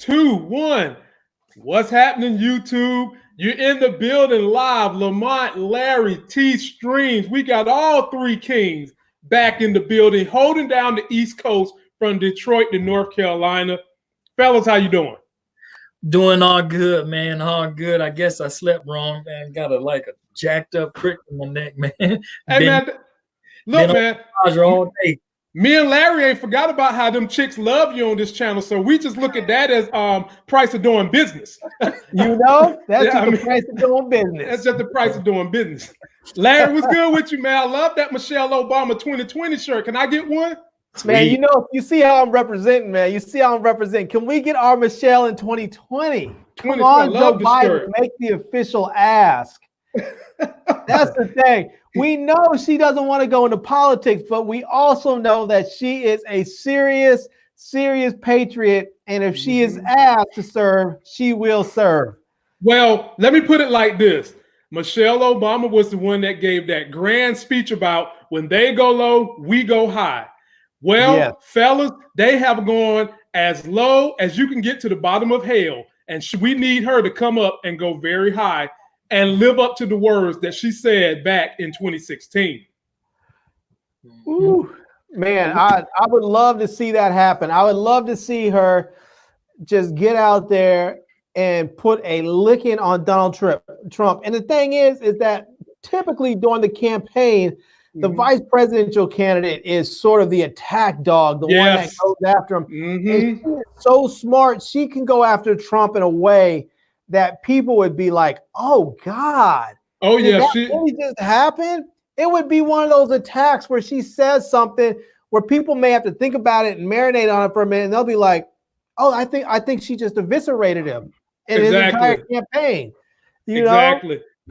2, 1. What's happening, YouTube? You're in the building live. Lamont, Larry, T Streams. We got all three kings back in the building, holding down the East Coast from Detroit to North Carolina. Fellas, how you doing? Doing all good, man. All good. I guess I slept wrong, man. Got a jacked up crick in my neck, man. Hey, man. Look, man. All day. Me and Larry ain't forgot about how them chicks love you on this channel, so we just look at that as price of doing business. You know, that's the price of doing business. That's just the price of doing business. Larry, what's good with you, man? I love that Michelle Obama 2020 shirt. Can I get one? Sweet. Man, you know, you see how I'm representing, man. You see how I'm representing. Can we get our Michelle in 2020? Come on, Joe Biden, make the official ask. That's the thing. We know she doesn't want to go into politics, but we also know that she is a serious patriot. And if she is asked to serve, she will serve. Well, let me put it like this. Michelle Obama was the one that gave that grand speech about when they go low, we go high. Well, fellas, they have gone as low as you can get to the bottom of hell. And we need her to come up and go very high and live up to the words that she said back in 2016. Ooh, man, I would love to see that happen. I would love to see her just get out there and put a licking on Donald Trump. And the thing is that typically during the campaign, the vice presidential candidate is sort of the attack dog, the one that goes after him. And she is so smart, she can go after Trump in a way that people would be like, oh God. Oh yeah, that really just happened? It would be one of those attacks where she says something where people may have to think about it and marinate on it for a minute, and they'll be like, oh, I think she just eviscerated him in his entire campaign. You know?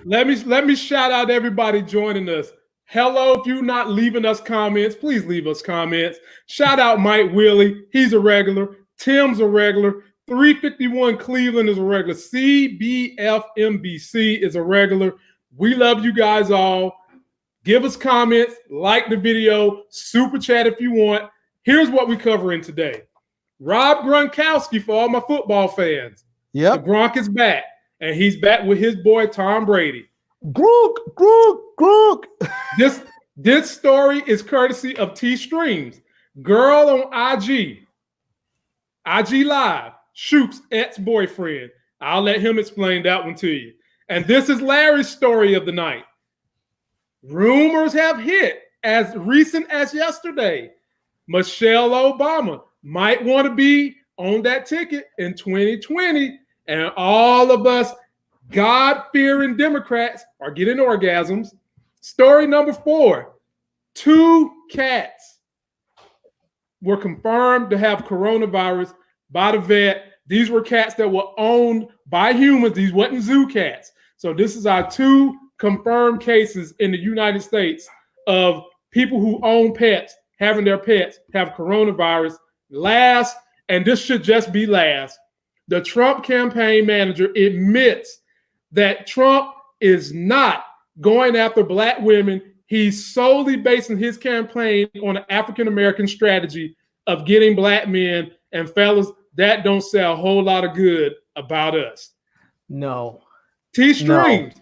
Let me shout out everybody joining us. Hello, if you're not leaving us comments, please leave us comments. Shout out Mike Willie, he's a regular. Tim's a regular. 351 Cleveland is a regular. CBFMBC is a regular. We love you guys all. Give us comments, like the video, super chat if you want. Here's what we're covering today. Rob Gronkowski for all my football fans. Yeah, Gronk is back, and he's back with his boy Tom Brady. Gronk. This story is courtesy of T Streams. Girl on IG Live shoots ex-boyfriend. I'll let him explain that one to you. And this is Larry's story of the night. Rumors have hit as recent as yesterday. Michelle Obama might want to be on that ticket in 2020, and all of us God-fearing Democrats are getting orgasms. Story number 4, 2 cats were confirmed to have coronavirus by the vet. These were cats that were owned by humans. These wasn't zoo cats. So this is our 2 confirmed cases in the United States of people who own pets, having their pets have coronavirus. Last, and this should just be last, the Trump campaign manager admits that Trump is not going after Black women. He's solely basing his campaign on an African-American strategy of getting Black men. And fellas, that don't sell a whole lot of good about us. No. T Streams,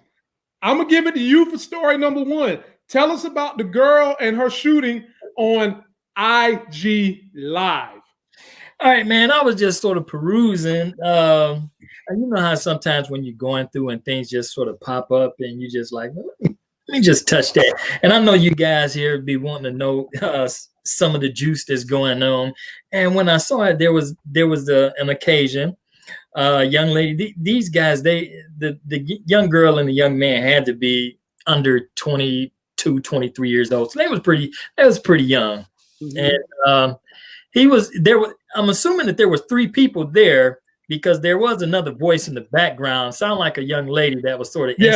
I'm going to give it to you for story number 1. Tell us about the girl and her shooting on IG Live. All right, man, I was just sort of perusing. You know how sometimes when you're going through and things just sort of pop up and you just like, let me just touch that. And I know you guys here be wanting to know some of the juice that's going on. And when I saw it, there was an occasion, young lady. These guys, the young girl and the young man had to be under 22, 23 years old. So they was pretty young. And I'm assuming that there was 3 people there, because there was another voice in the background, sound like a young lady that was sort of on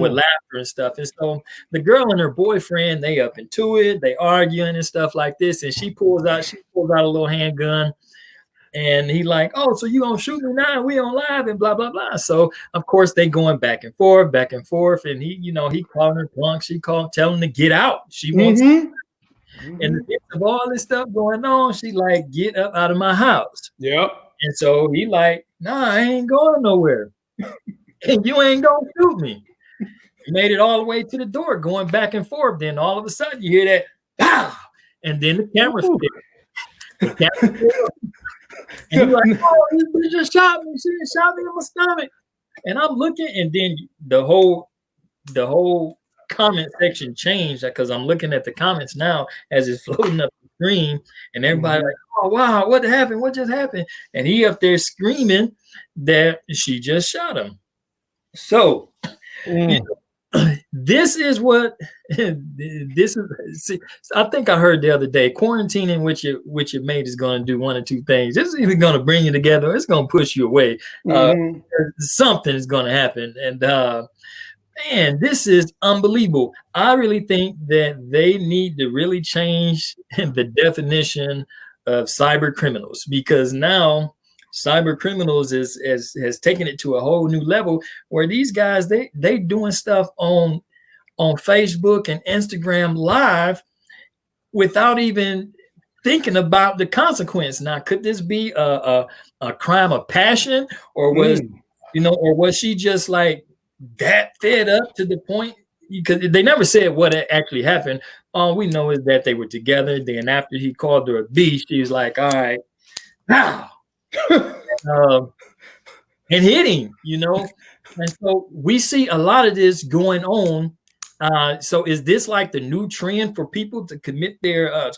with laughter and stuff. And so the girl and her boyfriend, they up into it, they arguing and stuff like this, and she pulls out a little handgun, and he like, oh, so you gonna shoot me now? We on live and blah blah blah. So of course they going back and forth, and he calling her punk, she telling him to get out. She wants. In the midst of all this stuff going on, she like, get up out of my house. Yep. And so he like, nah, I ain't going nowhere. And you ain't gonna shoot me. He made it all the way to the door, going back and forth. Then all of a sudden you hear that, pow! And then the camera spit. The camera spit. And he's like, oh, he just shot me. She just shot me in my stomach. And I'm looking, and then the whole comment section changed because I'm looking at the comments now as it's floating up the screen, and everybody like, oh wow, what happened? What just happened? And he up there screaming that she just shot him. So this is what this is. See, I think I heard the other day, quarantining which your mate is going to do one or two things. It's either going to bring you together or it's going to push you away. Something is going to happen. And man, this is unbelievable. I really think that they need to really change the definition of cyber criminals, because now cyber criminals has taken it to a whole new level where these guys, they doing stuff on Facebook and Instagram Live without even thinking about the consequence. Now, could this be a crime of passion, or was she just like that fed up to the point? Because they never said what actually happened. All we know is that they were together. Then after he called her a beast, she was like, all right, now. And hit him, and so we see a lot of this going on. So is this like the new trend for people to commit their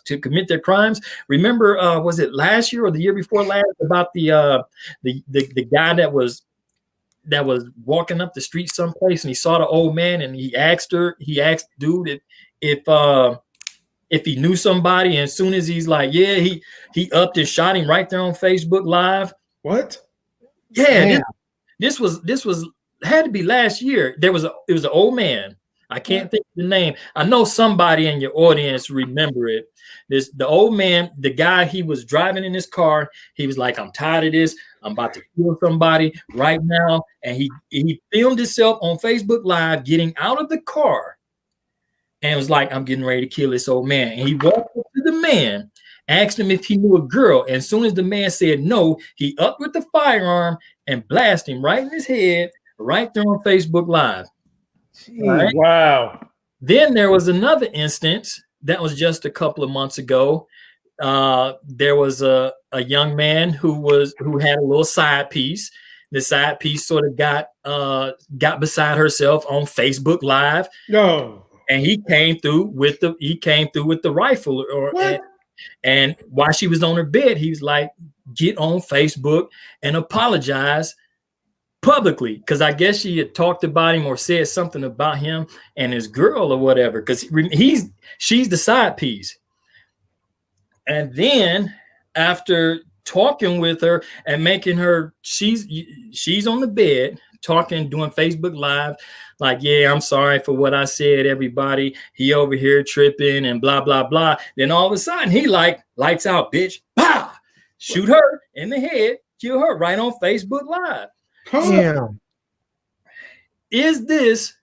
crimes? Remember, was it last year or the year before last about the guy that was walking up the street someplace, and he saw the old man, and he asked dude if he knew somebody, and as soon as he's like, yeah, he upped and shot him right there on Facebook Live. What? Yeah, this was had to be last year. It was an old man. I can't think of the name. I know somebody in your audience remember it. The old man, the guy, he was driving in his car. He was like, I'm tired of this. I'm about to kill somebody right now. And he filmed himself on Facebook Live getting out of the car and was like, I'm getting ready to kill this old man. And he walked up to the man, asked him if he knew a girl. And as soon as the man said no, he upped with the firearm and blasted him right in his head, right there on Facebook Live. Right? Wow. Then there was another instance that was just a couple of months ago. There was a young man who had a little side piece. The side piece sort of got beside herself on Facebook Live. No. And he came through with the rifle, and while she was on her bed, he was like, get on Facebook and apologize publicly, because I guess she had talked about him or said something about him and his girl or whatever, because she's the side piece. And then after talking with her and making her, she's on the bed talking, doing Facebook Live, like, yeah, I'm sorry for what I said, everybody. He over here tripping and blah, blah, blah. Then all of a sudden he like, lights out, bitch. Pow! Shoot her in the head, kill her right on Facebook Live. Yeah. Is this,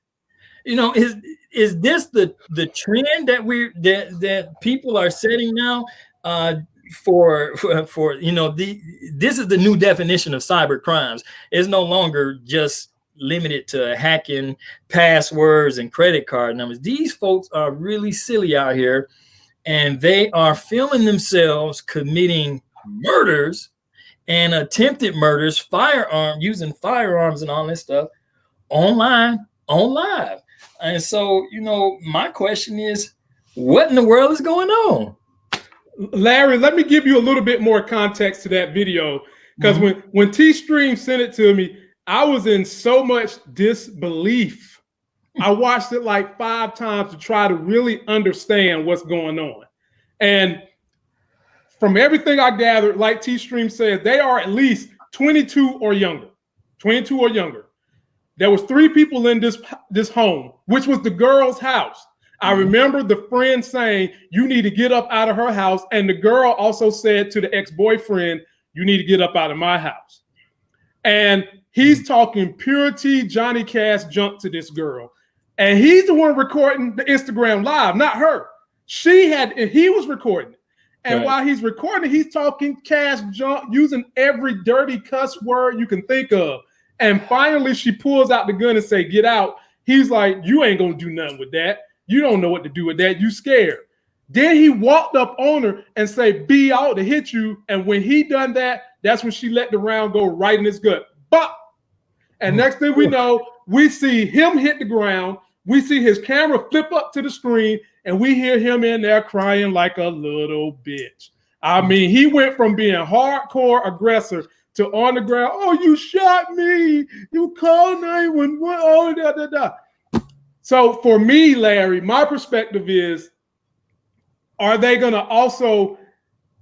is this the trend that people are setting now? For this is the new definition of cyber crimes. It's no longer just limited to hacking passwords and credit card numbers. These folks are really silly out here, and they are filming themselves committing murders and attempted murders, using firearms and all this stuff on live. And so, my question is, what in the world is going on? Larry, let me give you a little bit more context to that video, because when T-Stream sent it to me, I was in so much disbelief. I watched it like 5 times to try to really understand what's going on. And from everything I gathered, like T-Stream said, they are at least 22 or younger. 22 or younger. There was 3 people in this home, which was the girl's house. I remember the friend saying, you need to get up out of her house. And the girl also said to the ex-boyfriend, you need to get up out of my house. And he's talking purity Johnny Cash junk to this girl. And he's the one recording the Instagram Live, not her. He was recording it. And Right. while he's recording, he's talking cash junk, using every dirty cuss word you can think of. And finally, she pulls out the gun and say, "Get out." He's like, "You ain't gonna do nothing with that. You don't know what to do with that. You scared." Then he walked up on her and say, "Be out to hit you." And when he done that, that's when she let the round go right in his gut. Bop! And next thing we know, we see him hit the ground. We see his camera flip up to the screen, and we hear him in there crying like a little bitch. I mean, he went from being hardcore aggressor to on the ground. "Oh, you shot me. You called 911. Oh, da, da, da." So for me, Larry, my perspective is, are they going to also,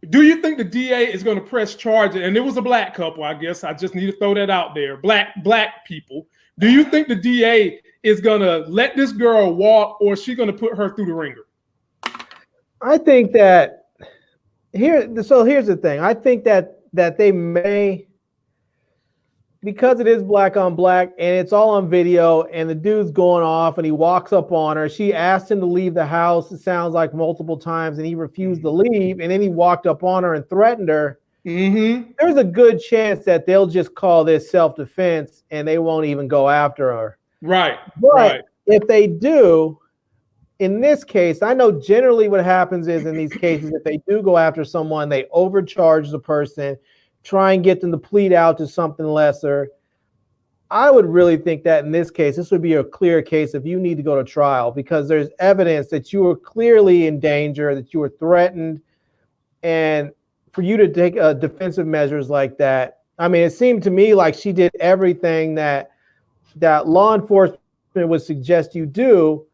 do you think the DA is going to press charges? And it was a black couple, I guess. I just need to throw that out there. Black people. Do you think the DA is going to let this girl walk, or is she going to put her through the ringer? I think that here's the thing. I think that they may, because it is black on black and it's all on video and the dude's going off and he walks up on her. She asked him to leave the house, it sounds like multiple times, and he refused to leave. And then he walked up on her and threatened her. Mm-hmm. There's a good chance that they'll just call this self-defense and they won't even go after her. Right. But right. If they do, in this case, I know generally what happens is in these cases, if they do go after someone, they overcharge the person, try and get them to plead out to something lesser. I would really think that in this case, this would be a clear case if you need to go to trial, because there's evidence that you were clearly in danger, that you were threatened, and for you to take defensive measures like that. I mean, it seemed to me like she did everything that law enforcement would suggest you do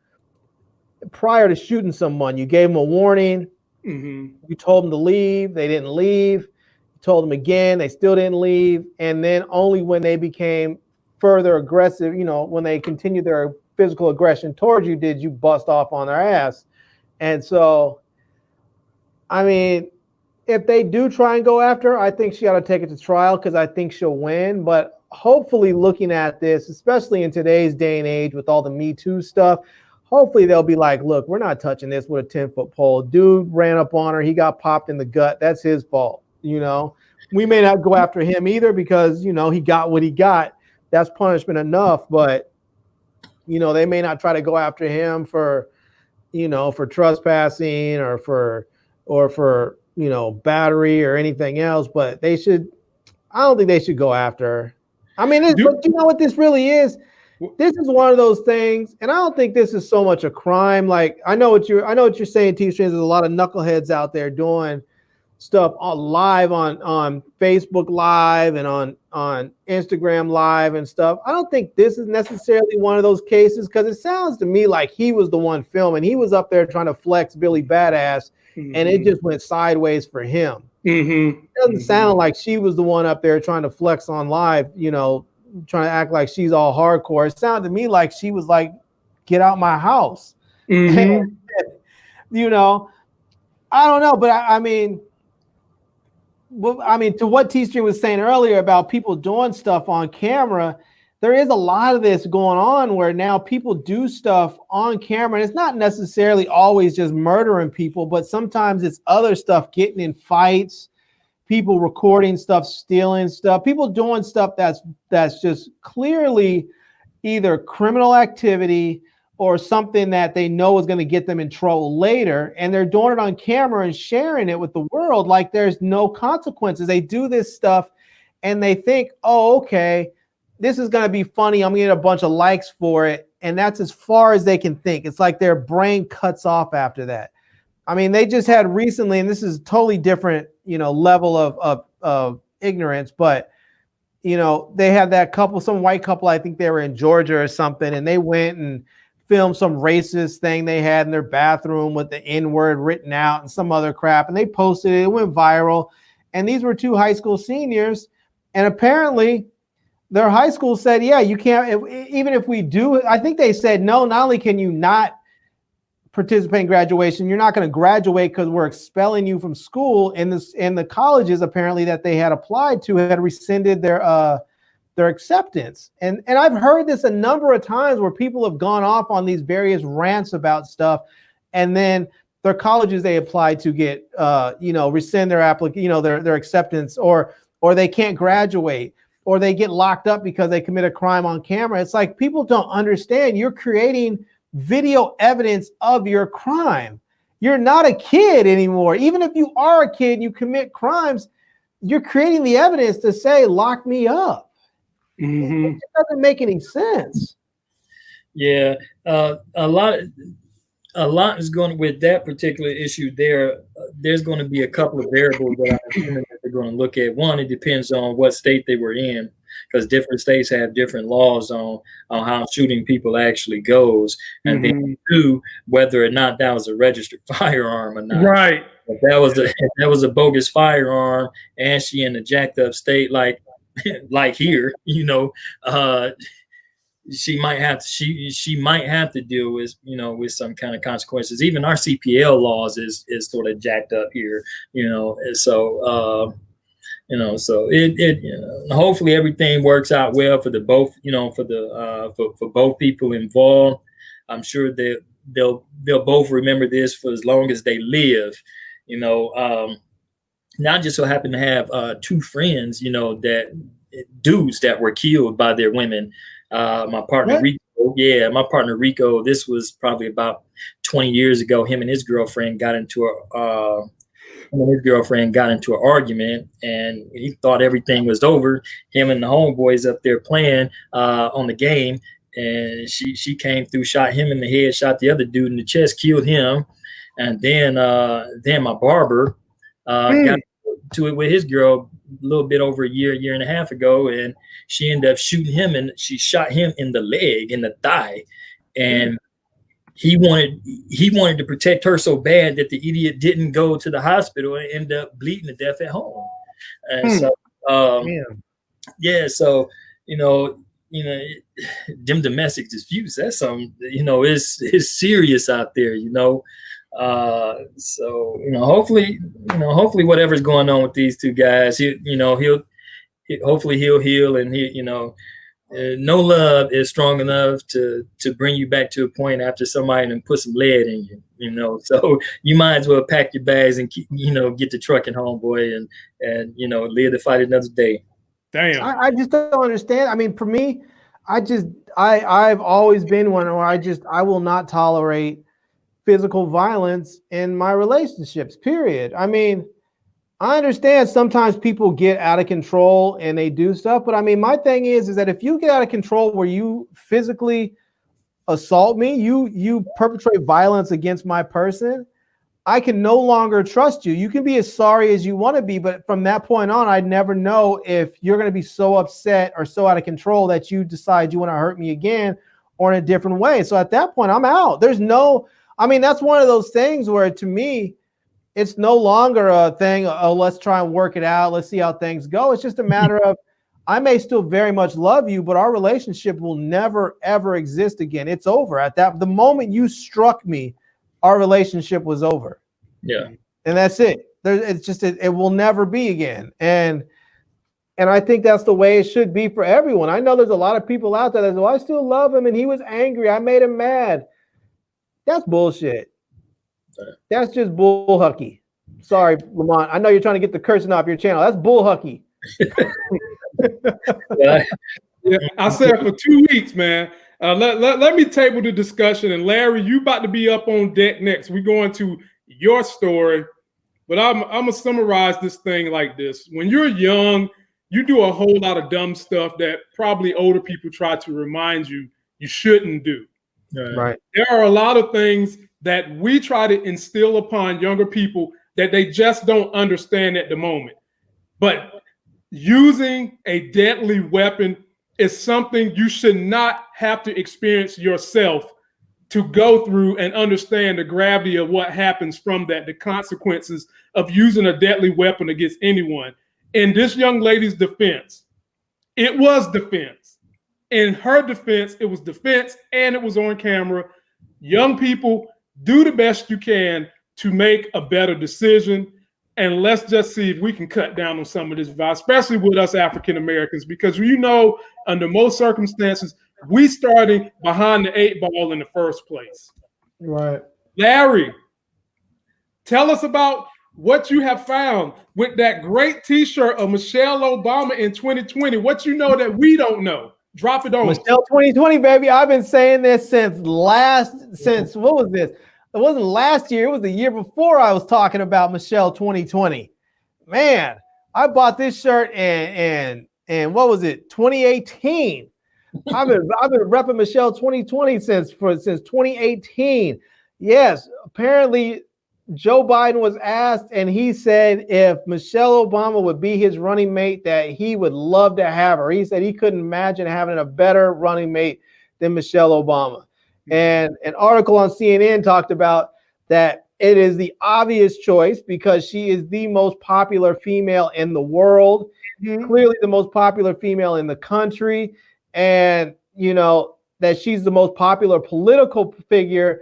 prior to shooting someone. You gave them a warning. Mm-hmm. You told them to leave. They didn't leave. You told them again. They still didn't leave. And then only when they became further aggressive, when they continued their physical aggression towards you, did you bust off on their ass. And so, I mean, if they do try and go after her, I think she ought to take it to trial, because I think she'll win. But hopefully, looking at this, especially in today's day and age with all the Me Too stuff, hopefully they'll be like, "Look, we're not touching this with a 10-foot pole. Dude ran up on her. He got popped in the gut. That's his fault. We may not go after him either, because, he got what he got. That's punishment enough. But, they may not try to go after him for trespassing or for battery or anything else. But I don't think they should go after her. I mean, but you know what this really is? This is one of those things, and I don't think this is so much a crime. Like, I know what you're saying, T-Streams. There's a lot of knuckleheads out there doing stuff live on Facebook Live and on Instagram Live and stuff. I don't think this is necessarily one of those cases, because it sounds to me like he was the one filming. He was up there trying to flex Billy Badass, mm-hmm. and it just went sideways for him. Mm-hmm. It doesn't sound like she was the one up there trying to flex on live, trying to act like she's all hardcore. It sounded to me like she was like, "Get out my house." Mm-hmm. I don't know, but I mean, to what T-Stream was saying earlier about people doing stuff on camera, there is a lot of this going on where now people do stuff on camera, and it's not necessarily always just murdering people, but sometimes it's other stuff, getting in fights, people recording stuff, stealing stuff, people doing stuff that's just clearly either criminal activity or something that they know is going to get them in trouble later, and they're doing it on camera and sharing it with the world like there's no consequences. They do this stuff and they think, "Oh, okay, this is going to be funny. I'm going to get a bunch of likes for it." And that's as far as they can think. It's like their brain cuts off after that. I mean, they just had recently, and this is totally different, level of ignorance, but, they had that couple, some white couple, I think they were in Georgia or something, and they went and filmed some racist thing they had in their bathroom with the N-word written out and some other crap, and they posted it. It went viral. And these were two high school seniors, and apparently their high school said, "Yeah, you can't, even if we do," I think they said, "No, not only can you not participate in graduation, you're not going to graduate because we're expelling you from school." And the colleges apparently that they had applied to had rescinded their acceptance. And I've heard this a number of times where people have gone off on these various rants about stuff, and then their colleges they apply to get, rescind their their acceptance, or they can't graduate, or they get locked up because they commit a crime on camera. It's like people don't understand. You're creating video evidence of your crime. You're not a kid anymore. Even if you are a kid and you commit crimes, you're creating the evidence to say, lock me up. Mm-hmm. It doesn't make any sense. Yeah, a lot is going with that particular issue there. There's going to be a couple of variables that I'm assuming that they're going to look at. One, it depends on what state they were in, because different states have different laws on how shooting people actually goes. And then two, whether or not that was a registered firearm or not. Right. If that was a bogus firearm, and she in a jacked up state like here, she might have to deal with with some kind of consequences. Even our CPL laws is sort of jacked up here, and so so it hopefully everything works out well for the both, for both people involved. I'm sure that they'll both remember this for as long as they live. Now I just so happen to have two friends, that dudes that were killed by their women. My partner Rico, this was probably about 20 years ago. Him and his girlfriend got into an argument, and he thought everything was over. Him and the homeboys up there playing on the game, and she came through, shot him in the head, shot the other dude in the chest, killed him. And then my barber got to it with his girl a little bit over a year and a half ago, and she ended up shooting him, and she shot him in the leg, in the thigh. And he wanted to protect her so bad that the idiot didn't go to the hospital and end up bleeding to death at home. And so so them domestic disputes, that's something, it's serious out there, so hopefully whatever's going on with these two guys, hopefully he'll heal, and no love is strong enough to bring you back to a point after somebody and put some lead in you, so you might as well pack your bags and get the truck and homeboy and live to fight another day. Damn. I just don't understand. I mean, for me, I've always been one where I will not tolerate physical violence in my relationships, period. I mean, I understand sometimes people get out of control and they do stuff, but I mean, my thing is that if you get out of control where you physically assault me, you perpetrate violence against my person, I can no longer trust you. You can be as sorry as you want to be, but from that point on, I never know if you're going to be so upset or so out of control that you decide you want to hurt me again or in a different way. So at that point, I'm out. That's one of those things where, to me, it's no longer a thing, oh, let's try and work it out, let's see how things go. It's just a matter of, I may still very much love you, but our relationship will never, ever exist again. It's over. The moment you struck me, our relationship was over. Yeah. And that's it. It will never be again. And I think that's the way it should be for everyone. I know there's a lot of people out there that say, well, I still love him and he was angry, I made him mad. That's bullshit. That's just bull hucky. Sorry, Lamont. I know you're trying to get the cursing off your channel. That's bull hucky. I said for 2 weeks, man. Let me table the discussion. And Larry, you about to be up on deck next. We're going to your story, but I'm gonna summarize this thing like this. When you're young, you do a whole lot of dumb stuff that probably older people try to remind you shouldn't do. Right. There are a lot of things that we try to instill upon younger people that they just don't understand at the moment. But using a deadly weapon is something you should not have to experience yourself to go through and understand the gravity of what happens from that, the consequences of using a deadly weapon against anyone. In this young lady's defense, it was defense. In her defense, it was defense, and it was on camera. Young people, do the best you can to make a better decision. And let's just see if we can cut down on some of this violence, especially with us African Americans, because under most circumstances, we starting behind the 8 ball in the first place. Right. Larry, Tell us about what you have found with that great T-shirt of Michelle Obama in 2020. What you know that we don't know. Drop it on Michelle 2020, baby. I've been saying this since what was this? It wasn't last year. It was the year before I was talking about Michelle 2020. Man, I bought this shirt in what was it? 2018. I've been repping Michelle 2020 since 2018. Yes, apparently Joe Biden was asked, and he said if Michelle Obama would be his running mate, that he would love to have her. He said he couldn't imagine having a better running mate than Michelle Obama. And an article on CNN talked about that it is the obvious choice because she is the most popular female in the world, clearly the most popular female in the country, and that she's the most popular political figure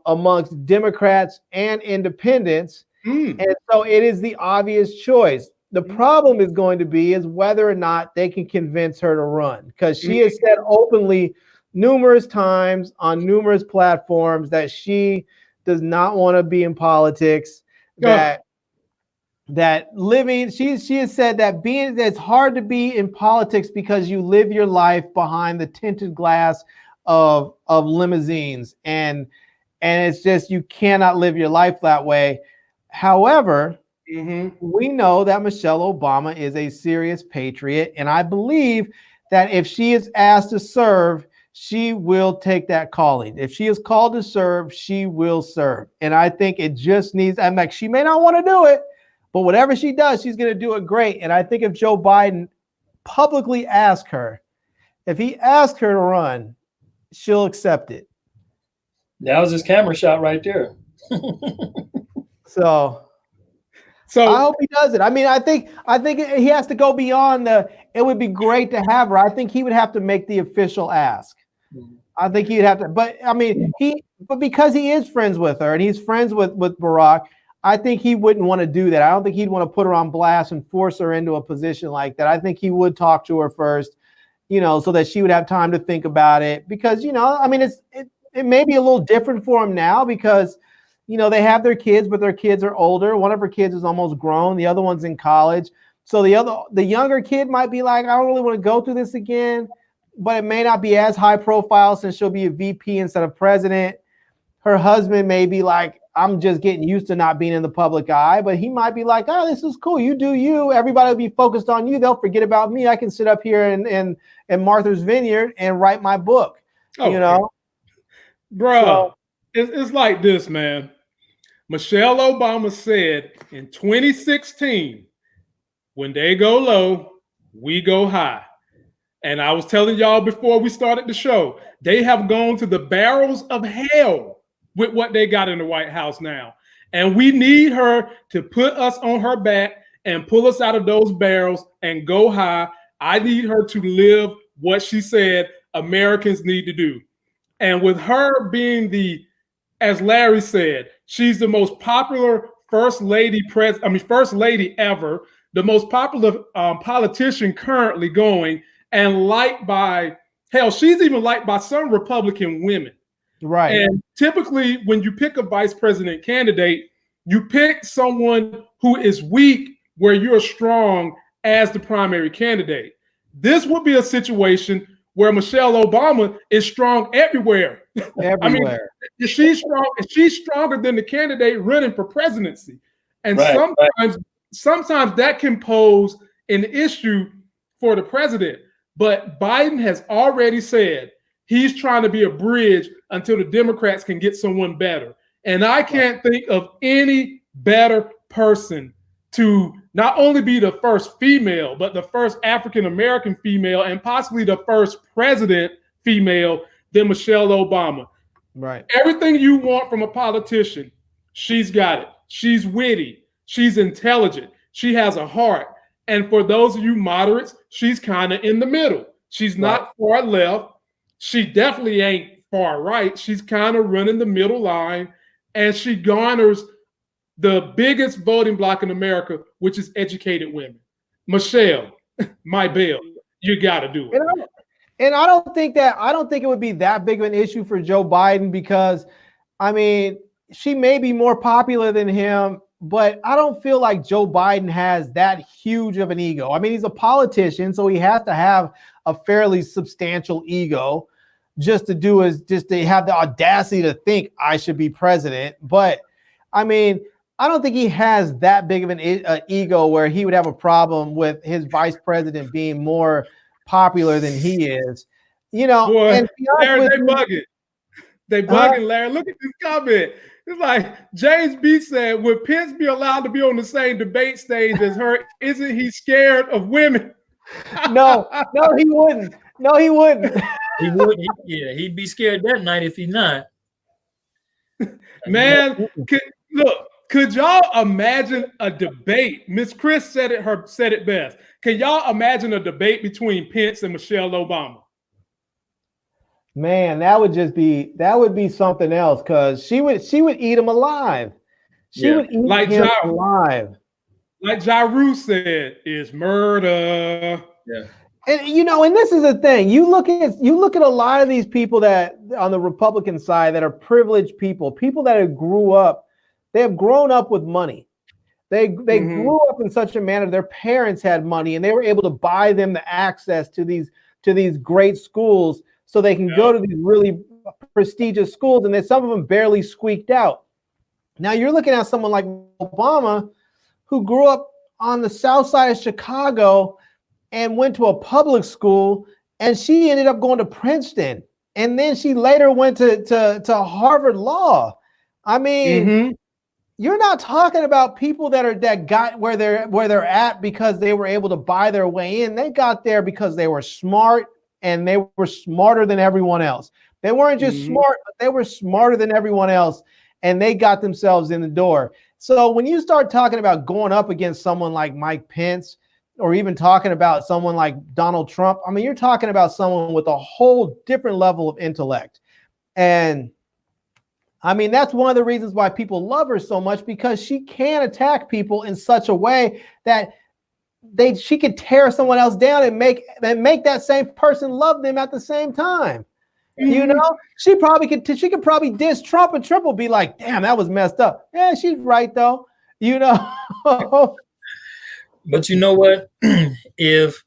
amongst Democrats and independents. And so it is the obvious choice. The problem is going to be is whether or not they can convince her to run, because she has said openly numerous times on numerous platforms that she does not want to be in politics, that living, she has said that it's hard to be in politics because you live your life behind the tinted glass of limousines, and it's just, you cannot live your life that way. However, we know that Michelle Obama is a serious patriot, and I believe that if she is asked to serve, she will take that calling. If she is called to serve, she will serve. And I think it just needs, I'm like, she may not want to do it, but whatever she does, she's going to do it great. And I think if Joe Biden publicly asks her, if he asks her to run, she'll accept it. That was his camera shot right there. So I hope he does it. I mean, I think he has to go beyond it would be great to have her. I think he would have to make the official ask. I think he'd have to, but I mean, but because he is friends with her and he's friends with Barack, I think he wouldn't want to do that. I don't think he'd want to put her on blast and force her into a position like that. I think he would talk to her first, so that she would have time to think about it, because, I mean, it may be a little different for him now because, they have their kids, but their kids are older. One of her kids is almost grown. The other one's in college. So the younger kid might be like, I don't really want to go through this again, but it may not be as high profile since she'll be a VP instead of president. Her husband may be like, I'm just getting used to not being in the public eye, but he might be like, oh, this is cool. You do you. Everybody will be focused on you. They'll forget about me. I can sit up here in Martha's Vineyard and write my book, Bro, So, it's like this, man. Michelle Obama said in 2016, when they go low, we go high. And I was telling y'all before we started the show, they have gone to the barrels of hell with what they got in the White House now. And we need her to put us on her back and pull us out of those barrels and go high. I need her to live what she said Americans need to do. And with her being as Larry said, she's the most popular first lady ever, the most popular politician currently going, and liked by, hell, she's even liked by some Republican women. right. And typically when you pick a vice president candidate, you pick someone who is weak where you're strong as the primary candidate. This would be a situation where Michelle Obama is strong everywhere. I mean, if she's stronger than the candidate running for presidency. And sometimes that can pose an issue for the president. But Biden has already said he's trying to be a bridge until the Democrats can get someone better. And I can't think of any better person to not only be the first female, but the first African-American female and possibly the first president female than Michelle Obama. Right. Everything you want from a politician, she's got it. She's witty. She's intelligent. She has a heart. And for those of you moderates, she's kind of in the middle. She's not far left. She definitely ain't far right. She's kind of running the middle line, and she garners the biggest voting block in America, which is educated women. Michelle, my bail, you got to do it. And I don't think it would be that big of an issue for Joe Biden because, I mean, she may be more popular than him, but I don't feel like Joe Biden has that huge of an ego. I mean, he's a politician, so he has to have a fairly substantial ego just to have the audacity to think I should be president. But I mean, I don't think he has that big of an ego where he would have a problem with his vice president being more popular than he is. You know, Boy, and Larry, they bugging. They bugging, Larry. Look at this comment. It's like James B said, would Pence be allowed to be on the same debate stage as her? Isn't he scared of women? No, he wouldn't. No, he wouldn't. He would. He'd be scared that night if he's not. Man, could y'all imagine a debate? Miss Chris said it best. Can y'all imagine a debate between Pence and Michelle Obama? Man, that would be something else, because she would eat him alive. She would eat him alive. Like Ja Rule said, it's murder. Yeah. And and this is the thing. You look at a lot of these people that on the Republican side that are privileged people that have grown up with money. They grew up in such a manner. Their parents had money, and they were able to buy them the access to these great schools, so they can go to these really prestigious schools, and then some of them barely squeaked out. Now you're looking at someone like Obama, who grew up on the south side of Chicago and went to a public school, and she ended up going to Princeton, and then she later went to Harvard Law. I mean, you're not talking about people that got where they're at because they were able to buy their way in. They got there because they were smart, and they were smarter than everyone else. They weren't just smart, but they were smarter than everyone else, and they got themselves in the door. So when you start talking about going up against someone like Mike Pence, or even talking about someone like Donald Trump, I mean, you're talking about someone with a whole different level of intellect. And I mean, that's one of the reasons why people love her so much, because she can attack people in such a way that she could tear someone else down and make that same person love them at the same time. She could probably diss Trump, and Trump will be like, damn, that was messed up. Yeah, she's right though. But you know what? If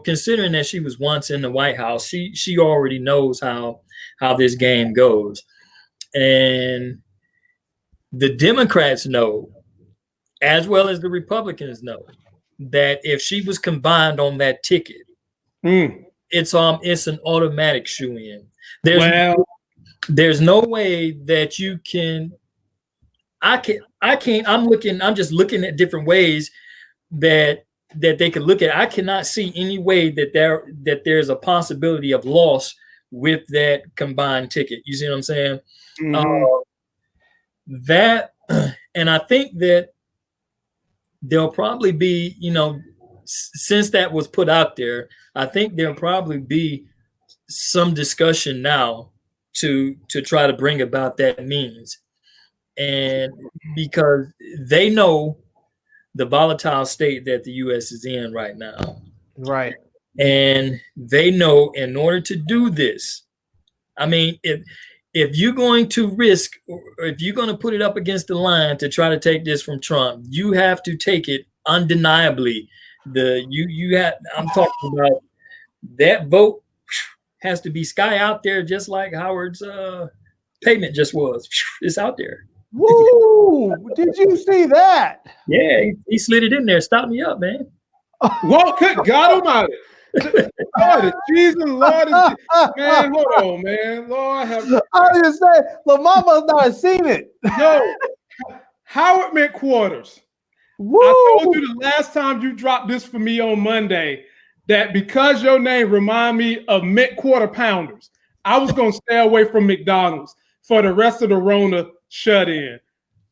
considering that she was once in the White House, she already knows how this game goes. And the Democrats know, as well as the Republicans know, that if she was combined on that ticket, it's an automatic shoe-in. There's no way that you can. I'm just looking at different ways that they could look at. I cannot see any way that there's a possibility of loss with that combined ticket. You see what I'm saying? And I think that there'll probably be, since that was put out there, I think there'll probably be some discussion now to try to bring about that means. And because they know the volatile state that the U.S. is in right now. Right. And they know in order to do this, I mean, if you're going to risk, or if you're going to put it up against the line to try to take this from Trump, you have to take it undeniably. I'm talking about that vote has to be sky out there, just like Howard's payment just was. It's out there. Woo! Did you see that? Yeah, he slid it in there. Stop me up, man. Well, good God Almighty. Lord, Jesus, Lord, man, hold on, man. Lord have. I was just saying, Lamar must not have seen it. Yo, Howard McQuarters. Woo! I told you the last time you dropped this for me on Monday that because your name remind me of McQuarter Pounders, I was gonna stay away from McDonald's for the rest of the Rona shut in.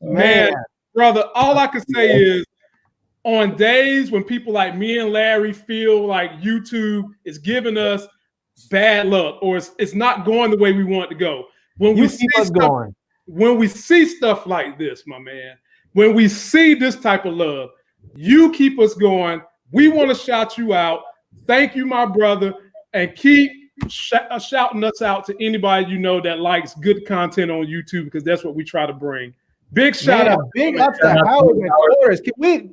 Man, brother, all I can say is on days when people like me and Larry feel like YouTube is giving us bad luck, or it's not going the way we want it to go. When we see stuff like this, my man, when we see this type of love, you keep us going. We want to shout you out. Thank you, my brother, and keep shouting us out to anybody you know that likes good content on YouTube, because that's what we try to bring. Big shout out. Big up to Howard McCorders. Can we?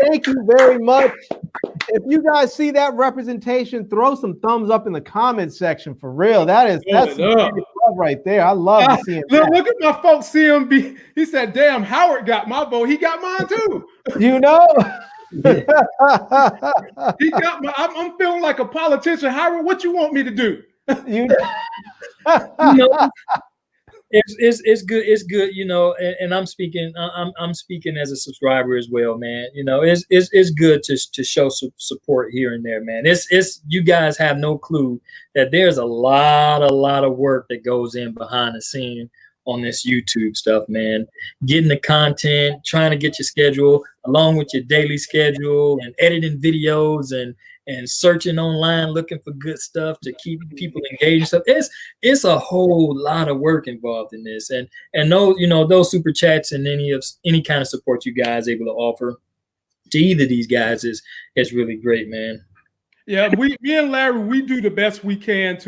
Thank you very much. If you guys see that representation, throw some thumbs up in the comment section for real. That's some love right there. I love seeing that. Look at my folks, CMB. He said, "Damn, Howard got my vote. He got mine too." He got my. I'm feeling like a politician. Howard, what you want me to do? It's good. It's good, and I'm speaking. I'm speaking as a subscriber as well, man. It's good to show support here and there, man. It's you guys have no clue that there's a lot of work that goes in behind the scene on this YouTube stuff, man. Getting the content, trying to get your schedule along with your daily schedule, and editing videos and searching online, looking for good stuff to keep people engaged. So it's a whole lot of work involved in this, and those super chats and any kind of support you guys able to offer to either of these guys is really great, man. Yeah, me and Larry, we do the best we can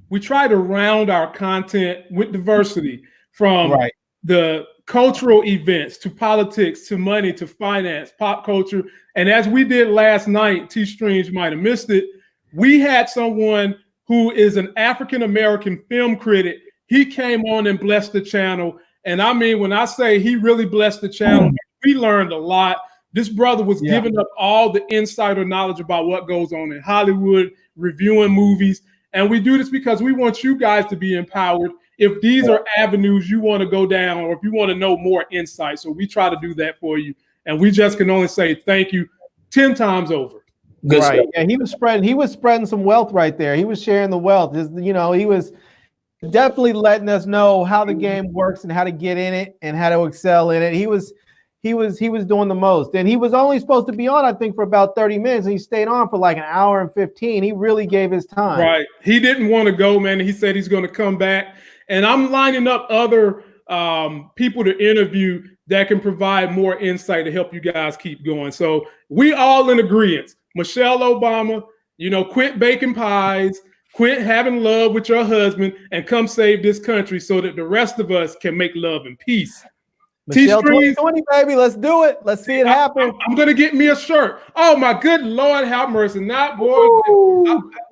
we try to round our content with diversity, from the cultural events to politics to money to finance, pop culture. And as we did last night, T-Streams might have missed it, we had someone who is an African-American film critic. He came on and blessed the channel. And I mean, when I say he really blessed the channel, we learned a lot. This brother was giving up all the insider knowledge about what goes on in Hollywood, reviewing movies. And we do this because we want you guys to be empowered if these are avenues you want to go down, or if you want to know more insight. So we try to do that for you. And we just can only say thank you 10 times over. Good stuff. Yeah, he was spreading some wealth right there. He was sharing the wealth. He was definitely letting us know how the game works and how to get in it and how to excel in it. He was doing the most. And he was only supposed to be on, I think, for about 30 minutes. And he stayed on for like an hour and 15. He really gave his time. Right. He didn't want to go, man. He said he's going to come back. And I'm lining up other people to interview that can provide more insight to help you guys keep going. So we all in agreement. Michelle Obama, quit baking pies, quit having love with your husband, and come save this country so that the rest of us can make love and peace. Michelle 2020, baby, let's do it. Let's see it happen. I'm gonna get me a shirt. Oh my good Lord, have mercy! Not boy,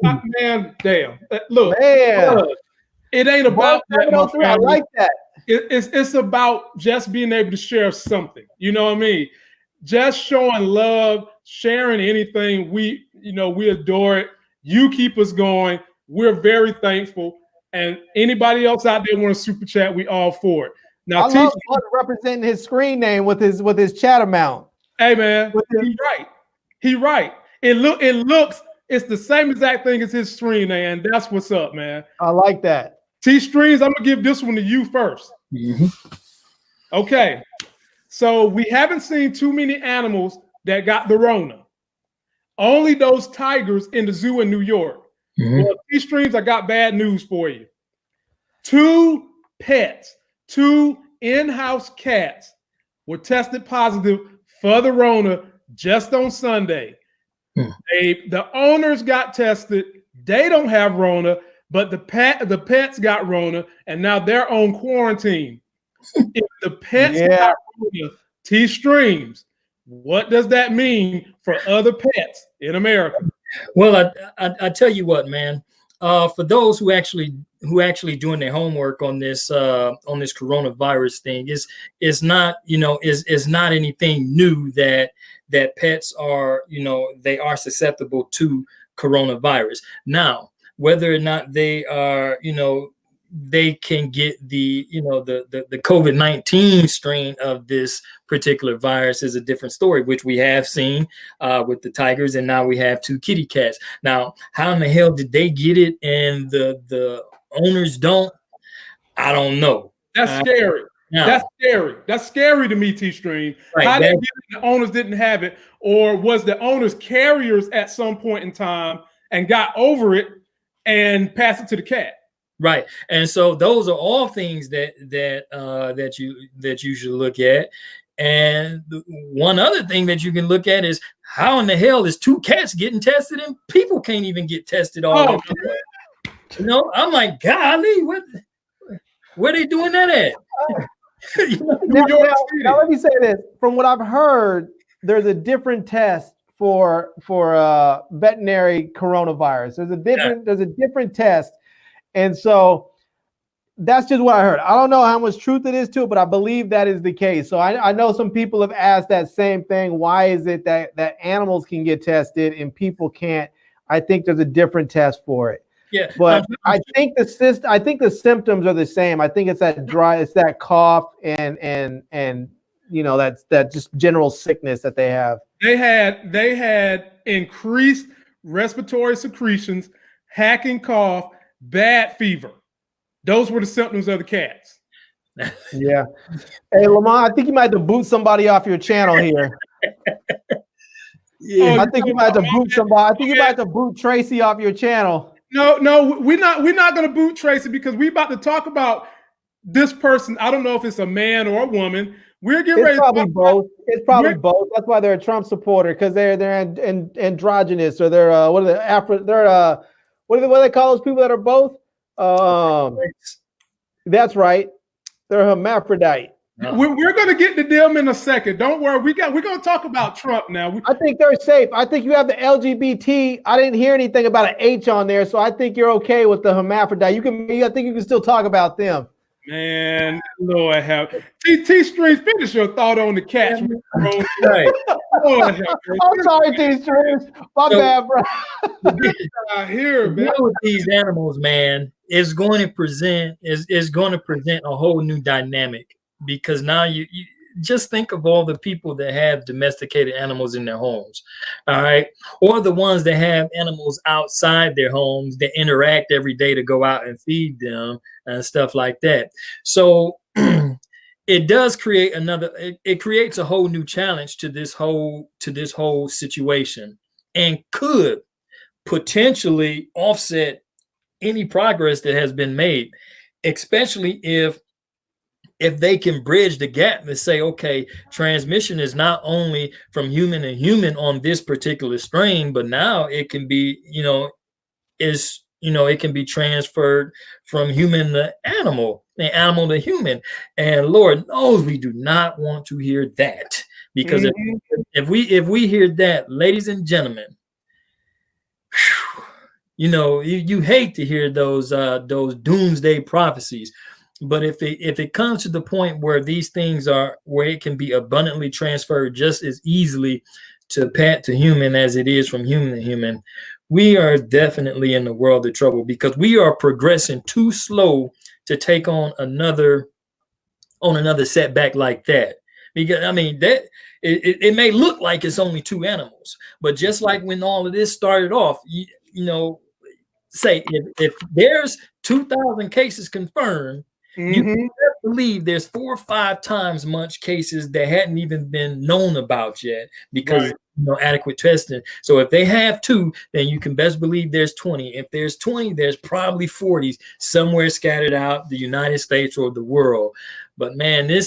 man, damn. Look, man. It ain't about that. I like that. It's about just being able to share something. You know what I mean? Just showing love, sharing anything. We adore it. You keep us going. We're very thankful. And anybody else out there want to super chat, we all for it. Now, I love representing his screen name with his chat amount. Hey man, He's right. It looks. It's the same exact thing as his screen name. And that's what's up, man. I like that. T-Streams, I'm gonna give this one to you first. Mm-hmm. Okay, so we haven't seen too many animals that got the Rona. Only those tigers in the zoo in New York. Mm-hmm. Well, T-Streams, I got bad news for you. 2 in-house cats were tested positive for the Rona just on Sunday. The owners got tested. They don't have Rona, but the pets got Rona, and now they're on quarantine. If the pets got Rona, T-Streams, what does that mean for other pets in America? Well, I tell you what, man. For those who actually doing their homework on this coronavirus thing, is not anything new that pets are they are susceptible to coronavirus. Now, whether or not they are they can get the COVID-19 strain of this particular virus is a different story, which we have seen with the tigers, and now we have 2 kitty cats. Now, how in the hell did they get it and the owners don't? I don't know. That's scary. That's scary. That's scary to me, T-Stream. Right, how did the owners didn't have it, or was the owners carriers at some point in time and got over it and passed it to the cat? Right, and so those are all things that you should look at. And one other thing that you can look at is how in the hell is 2 cats getting tested and people can't even get tested all you know, I'm like, golly, where they doing that at? Now, let me say this. From what I've heard, there's a different test for veterinary coronavirus. There's a different test. And so that's just what I heard. I don't know how much truth it is to it, but I believe that is the case. So I know some people have asked that same thing. Why is it that animals can get tested and people can't? I think there's a different test for it. Yeah, but I think the symptoms are the same. I think it's that cough and you know, that just general sickness that they have. They had increased respiratory secretions, hacking cough, bad fever. Those were the symptoms of the cats. Yeah. Hey, Lamont, I think you might have to boot somebody off your channel here. Yeah, I think you might have to boot somebody. I think you might have to boot Tracy off your channel. No, we're not going to boot Tracy because we're about to talk about this person. I don't know if it's a man or a woman. We're getting ready. Probably both. It's probably both. That's why they're a Trump supporter, because they're androgynous, or they're what do they call those people that are both? That's right. They're hermaphrodite. No. We're going to get to them in a second. Don't worry. We're going to talk about Trump now. I think they're safe. I think you have the LGBT. I didn't hear anything about an H on there, so I think you're okay with the hermaphrodite. I think you can still talk about them. Man, Lord help. T-Streams, finish your thought on the cats. Right. Lord help. I'm sorry, T-Streams. My bad, bro. Here, man. With these animals, man, is going to present a whole new dynamic. Because now you just think of all the people that have domesticated animals in their homes, all right? Or the ones that have animals outside their homes that interact every day to go out and feed them and stuff like that. So it does create it creates a whole new challenge to this whole situation, and could potentially offset any progress that has been made, especially if they can bridge the gap and say, okay, transmission is not only from human to human on this particular strain, but now it can be, it can be transferred from human to animal and animal to human. And Lord knows we do not want to hear that, because if we hear that, ladies and gentlemen, you hate to hear those doomsday prophecies. But if it comes to the point where these things where it can be abundantly transferred just as easily to pet to human as it is from human to human, we are definitely in the world of trouble, because we are progressing too slow to take on another setback like that. Because I mean, that it may look like it's only 2 animals, but just like when all of this started off, say if there's 2,000 cases confirmed, you can believe there's 4 or 5 times much cases that hadn't even been known about yet, because adequate testing. So if they have 2, then you can best believe there's 20. If there's 20, there's probably 40 somewhere scattered out the United States or the world. But man, it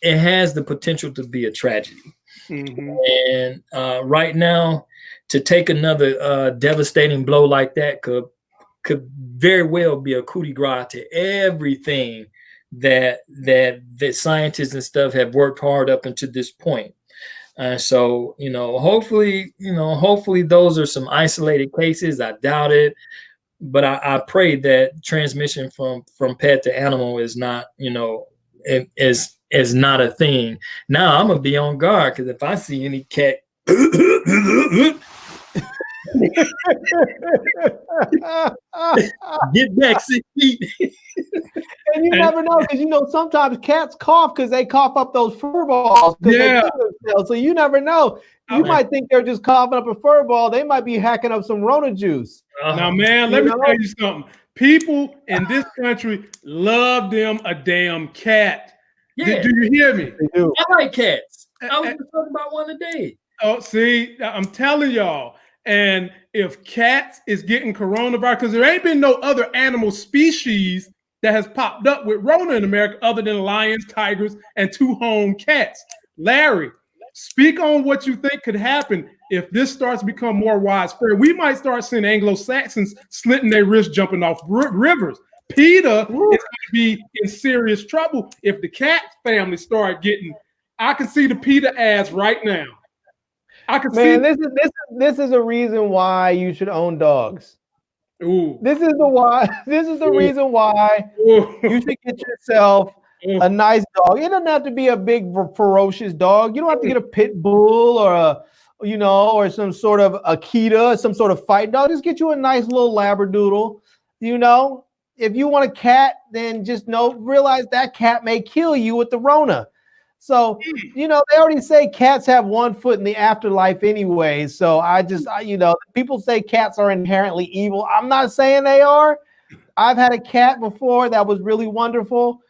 has the potential to be a tragedy. And right now, to take another devastating blow like that could very well be a coup de grace to everything that scientists and stuff have worked hard up until this point. So hopefully those are some isolated cases. I doubt it, but I pray that transmission from pet to animal is not is not a thing. Now I'm gonna be on guard, because if I see any cat get back 6 feet. And you never know, because sometimes cats cough because they cough up those fur balls. Yeah. So you never know. You might think they're just coughing up a fur ball. They might be hacking up some Rona juice. Now, man, let me tell you something. People in this country love them a damn cat. Yeah. Do you hear me? They do. I like cats. I was just talking about one today. Oh, see, I'm telling y'all. And if cats is getting coronavirus, because there ain't been no other animal species that has popped up with Rona in America other than lions, tigers, and 2 home cats. Larry, Speak on what you think could happen if this starts to become more widespread. We might start seeing Anglo-Saxons slitting their wrists, jumping off rivers. PETA is going to be in serious trouble if the cat family start getting. I can see the PETA ads right now. I can see. This is a reason why you should own dogs. Ooh. This is the reason why you should get yourself a nice dog. It doesn't have to be a big ferocious dog. You don't have to get a pit bull or or some sort of Akita, some sort of fight dog. Just get you a nice little Labradoodle. If you want a cat, then just realize that cat may kill you with the Rona. So, they already say cats have one foot in the afterlife anyway. So people say cats are inherently evil. I'm not saying they are. I've had a cat before that was really wonderful,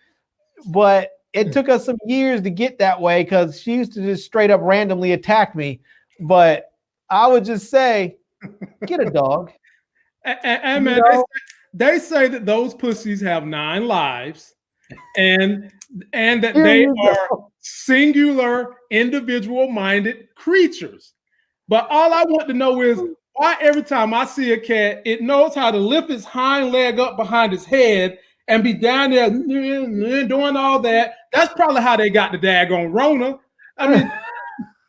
but it took us some years to get that way because she used to just straight up randomly attack me. But I would just say, get a dog. And man, they say that those pussies have 9 lives and that they are singular, individual-minded creatures. But all I want to know is why every time I see a cat, it knows how to lift its hind leg up behind its head and be down there doing all that. That's probably how they got the daggone Rona. I mean,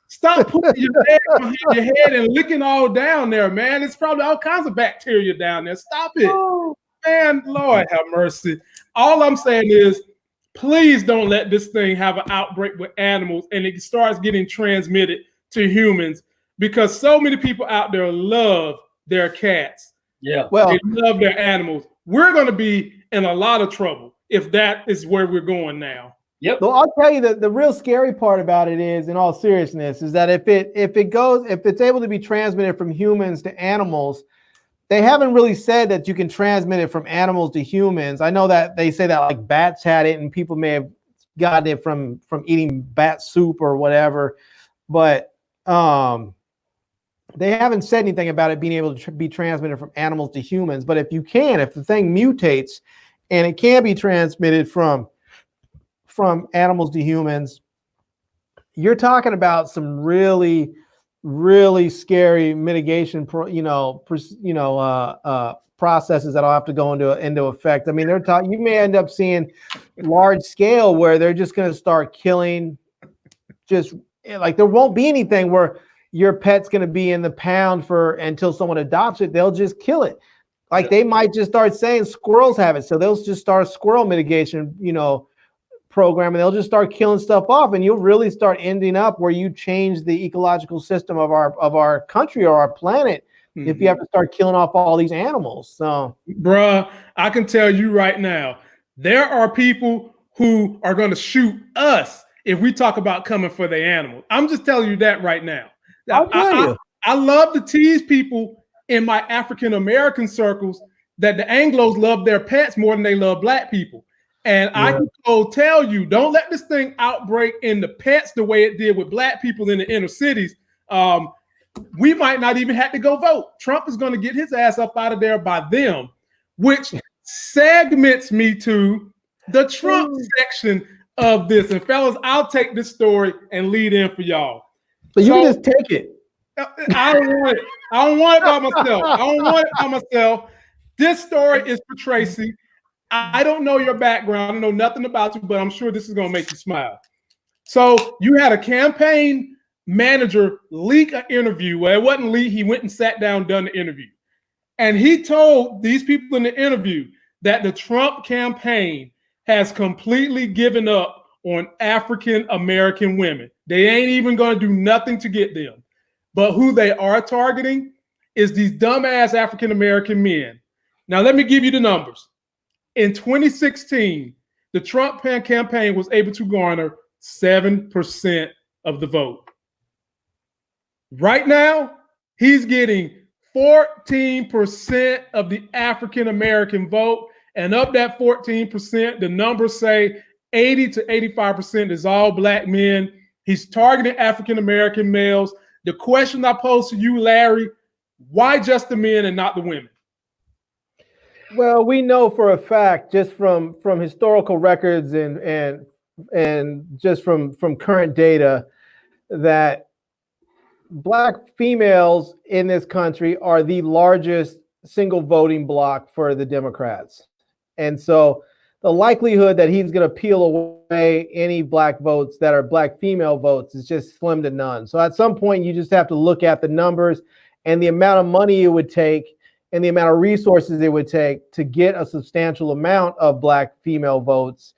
stop putting your leg behind your head and licking all down there, man. It's probably all kinds of bacteria down there. Stop it. Man, Lord have mercy. All I'm saying is, please don't let this thing have an outbreak with animals and it starts getting transmitted to humans because so many people out there love their cats. Yeah. Well, they love their animals. We're going to be in a lot of trouble if that is where we're going now. Yep. Well, I'll tell you that the real scary part about it is, in all seriousness, is that if it's able to be transmitted from humans to animals, they haven't really said that you can transmit it from animals to humans. I know that they say that like bats had it and people may have gotten it from eating bat soup or whatever, but they haven't said anything about it being able to be transmitted from animals to humans. But if the thing mutates and it can be transmitted from animals to humans, you're talking about some really, really scary mitigation, processes that'll have to go into effect. I mean, you may end up seeing large scale where they're just going to start killing. Just like there won't be anything where your pet's going to be in the pound until someone adopts it. They'll just kill it. Like they might just start saying squirrels have it, so they'll just start a squirrel mitigation, program, and they'll just start killing stuff off, and you'll really start ending up where you change the ecological system of our country or our planet if you have to start killing off all these animals. So, bruh, I can tell you right now, there are people who are going to shoot us if we talk about coming for the animals. I'm just telling you that right now. I love to tease people in my African American circles that the Anglos love their pets more than they love black people. And I can tell you, don't let this thing outbreak in the pets the way it did with black people in the inner cities. We might not even have to go vote. Trump is going to get his ass up out of there by them, which segments me to the Trump section of this. And fellas, I'll take this story and lead in for y'all. So you can just take it. I don't want it. I don't want it by myself. I don't want it by myself. This story is for Tracy. I don't know your background. I don't know nothing about you, but I'm sure this is going to make you smile. So you had a campaign manager leak an interview. Well, it wasn't leak. He went and sat down, done the interview. And he told these people in the interview that the Trump campaign has completely given up on African American women. They ain't even going to do nothing to get them. But who they are targeting is these dumbass African American men. Now, let me give you the numbers. In 2016, the Trump campaign was able to garner 7% of the vote. Right now, he's getting 14% of the African American vote. And of that 14%, the numbers say 80 to 85% is all black men. He's targeting African American males. The question I pose to you, Larry, why just the men and not the women? Well, we know for a fact, just from historical records and just from current data, that Black females in this country are the largest single voting bloc for the Democrats. And so the likelihood that he's going to peel away any Black votes that are Black female votes is just slim to none. So at some point, you just have to look at the numbers and the amount of money it would take and the amount of resources it would take to get a substantial amount of Black female votes,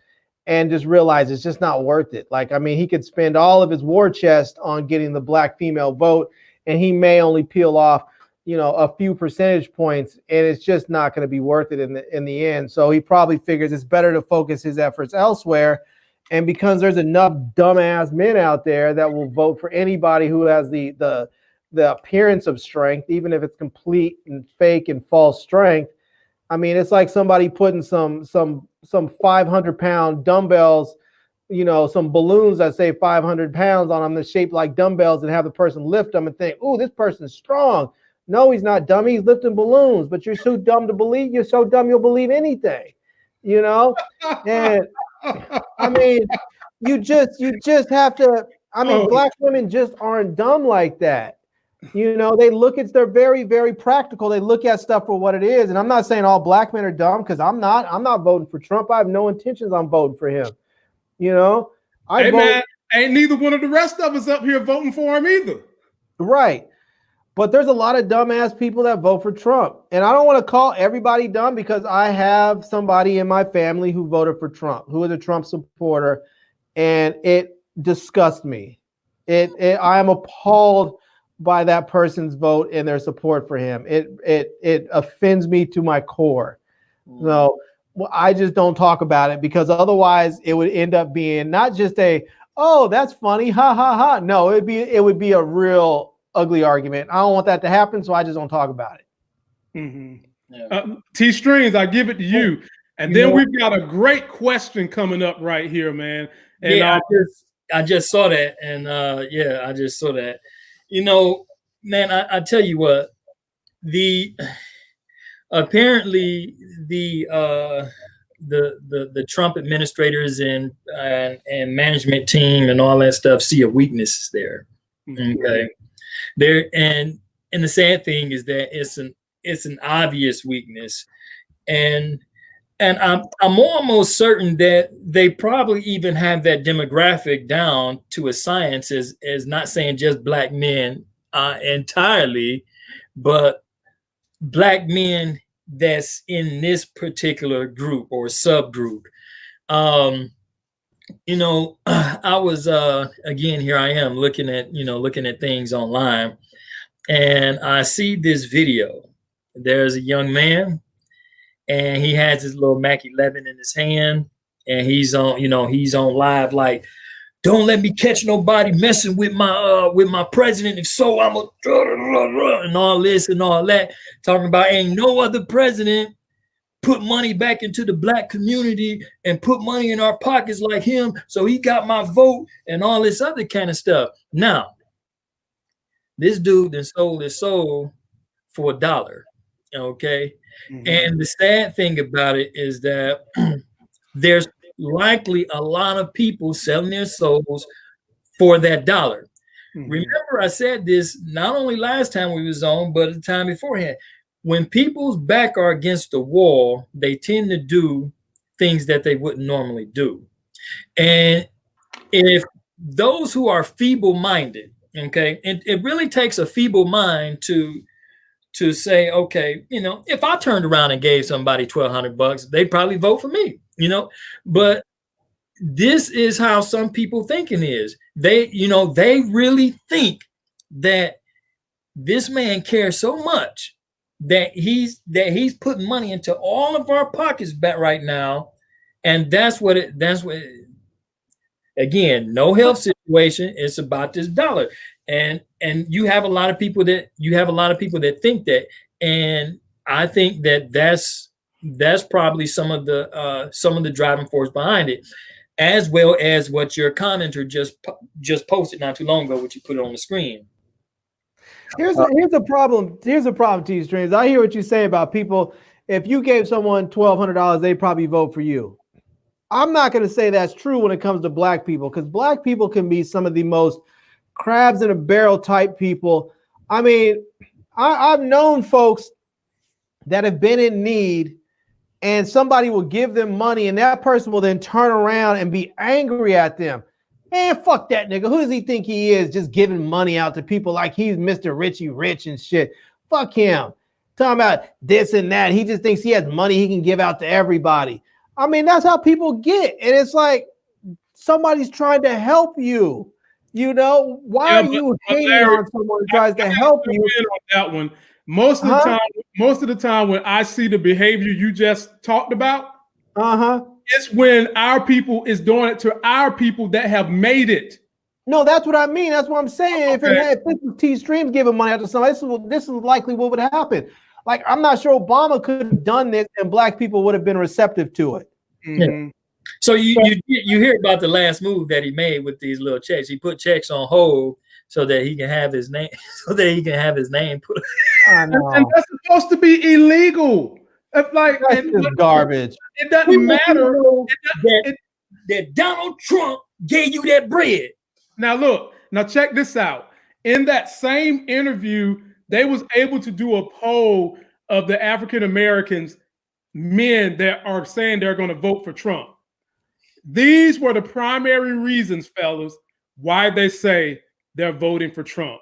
and just realize it's just not worth it. Like, I mean, he could spend all of his war chest on getting the Black female vote, and he may only peel off, a few percentage points, and it's just not going to be worth it in the end. So he probably figures it's better to focus his efforts elsewhere. And because there's enough dumbass men out there that will vote for anybody who has the appearance of strength, even if it's complete and fake and false strength. I mean, it's like somebody putting some 500-pound dumbbells, some balloons that say 500 pounds on them that's shaped like dumbbells, and have the person lift them and think, oh, this person's strong. No, he's not dumb. He's lifting balloons, but you're so dumb to believe. You're so dumb you'll believe anything, And I mean, you just have to. I mean, Black women just aren't dumb like that. They're very, very practical. They look at stuff for what it is. And I'm not saying all Black men are dumb, because I'm not voting for Trump. I have no intentions on voting for him. Man, ain't neither one of the rest of us up here voting for him either. Right. But there's a lot of dumbass people that vote for Trump. And I don't want to call everybody dumb, because I have somebody in my family who voted for Trump, who is a Trump supporter, and it disgusts me. I am appalled by that person's vote and their support for him. It offends me to my core. So I just don't talk about it, because otherwise it would end up being not just oh, that's funny, ha ha ha. No, it would be a real ugly argument. I don't want that to happen, so I just don't talk about it. Mm-hmm. Yeah. T Strings, I give it to you. And then we've got a great question coming up right here, man. And yeah, I just saw that, and I just saw that. Man, I tell you what, apparently the Trump administrators and management team and all that stuff see a weakness there. Okay, and the sad thing is that it's an obvious weakness, and I'm almost certain that they probably even have that demographic down to a science, as not saying just Black men entirely, but Black men that's in this particular group or subgroup. I was again, here I am looking at things online, and I see this video. There's a young man, and he has his little Mac 11 in his hand, and he's on live, like, don't let me catch nobody messing with my president. If so, I'm and all this and all that, talking about ain't no other president put money back into the Black community and put money in our pockets like him. So he got my vote and all this other kind of stuff. Now, this dude then sold his soul for $1. Okay. Mm-hmm. And the sad thing about it is that there's likely a lot of people selling their souls for that $1. Mm-hmm. Remember, I said this not only last time we was on, but the time beforehand. When people's back are against the wall, they tend to do things that they wouldn't normally do. And if those who are feeble-minded, okay, and it really takes a feeble mind to say, okay, if I turned around and gave somebody $1,200, they'd probably vote for me, But this is how some people thinking is. They really think that this man cares so much that he's putting money into all of our pockets back right now, and that's what again, no health situation. It's about this $1, and you have a lot of people that think that, and I think that's probably some of the driving force behind it, as well as what your commenter just posted not too long ago, which you put on the screen. Here's a problem. Here's a problem, T Streams. I hear what you say about people. If you gave someone $1,200, they probably vote for you. I'm not going to say that's true when it comes to Black people, because Black people can be some of the most crabs in a barrel type people. I mean, I've known folks that have been in need and somebody will give them money and that person will then turn around and be angry at them. Man, fuck that nigga. Who does he think he is just giving money out to people like he's Mr. Richie Rich and shit? Fuck him. Talking about this and that. He just thinks he has money he can give out to everybody. I mean, that's how people get. And it's like somebody's trying to help you. You know, why are you hating Larry, on someone who tries to help you? On that one. Most of the time when I see the behavior you just talked about, it's when our people is doing it to our people that have made it. No, that's what I mean. That's what I'm saying. Okay. If this was T-Stream giving money out to somebody, this is likely what would happen. Like, I'm not sure Obama could have done this and black people would have been receptive to it. Yeah. So you hear about the last move that he made with these little checks. He put checks on hold so that he can have his name put. I know. And that's supposed to be illegal. It's like that's just garbage. It doesn't matter that Donald Trump gave you that bread. Now look, check this out. In that same interview, they was able to do a poll of the African Americans, men that are saying they're going to vote for Trump. These were the primary reasons, fellas, why they say they're voting for Trump.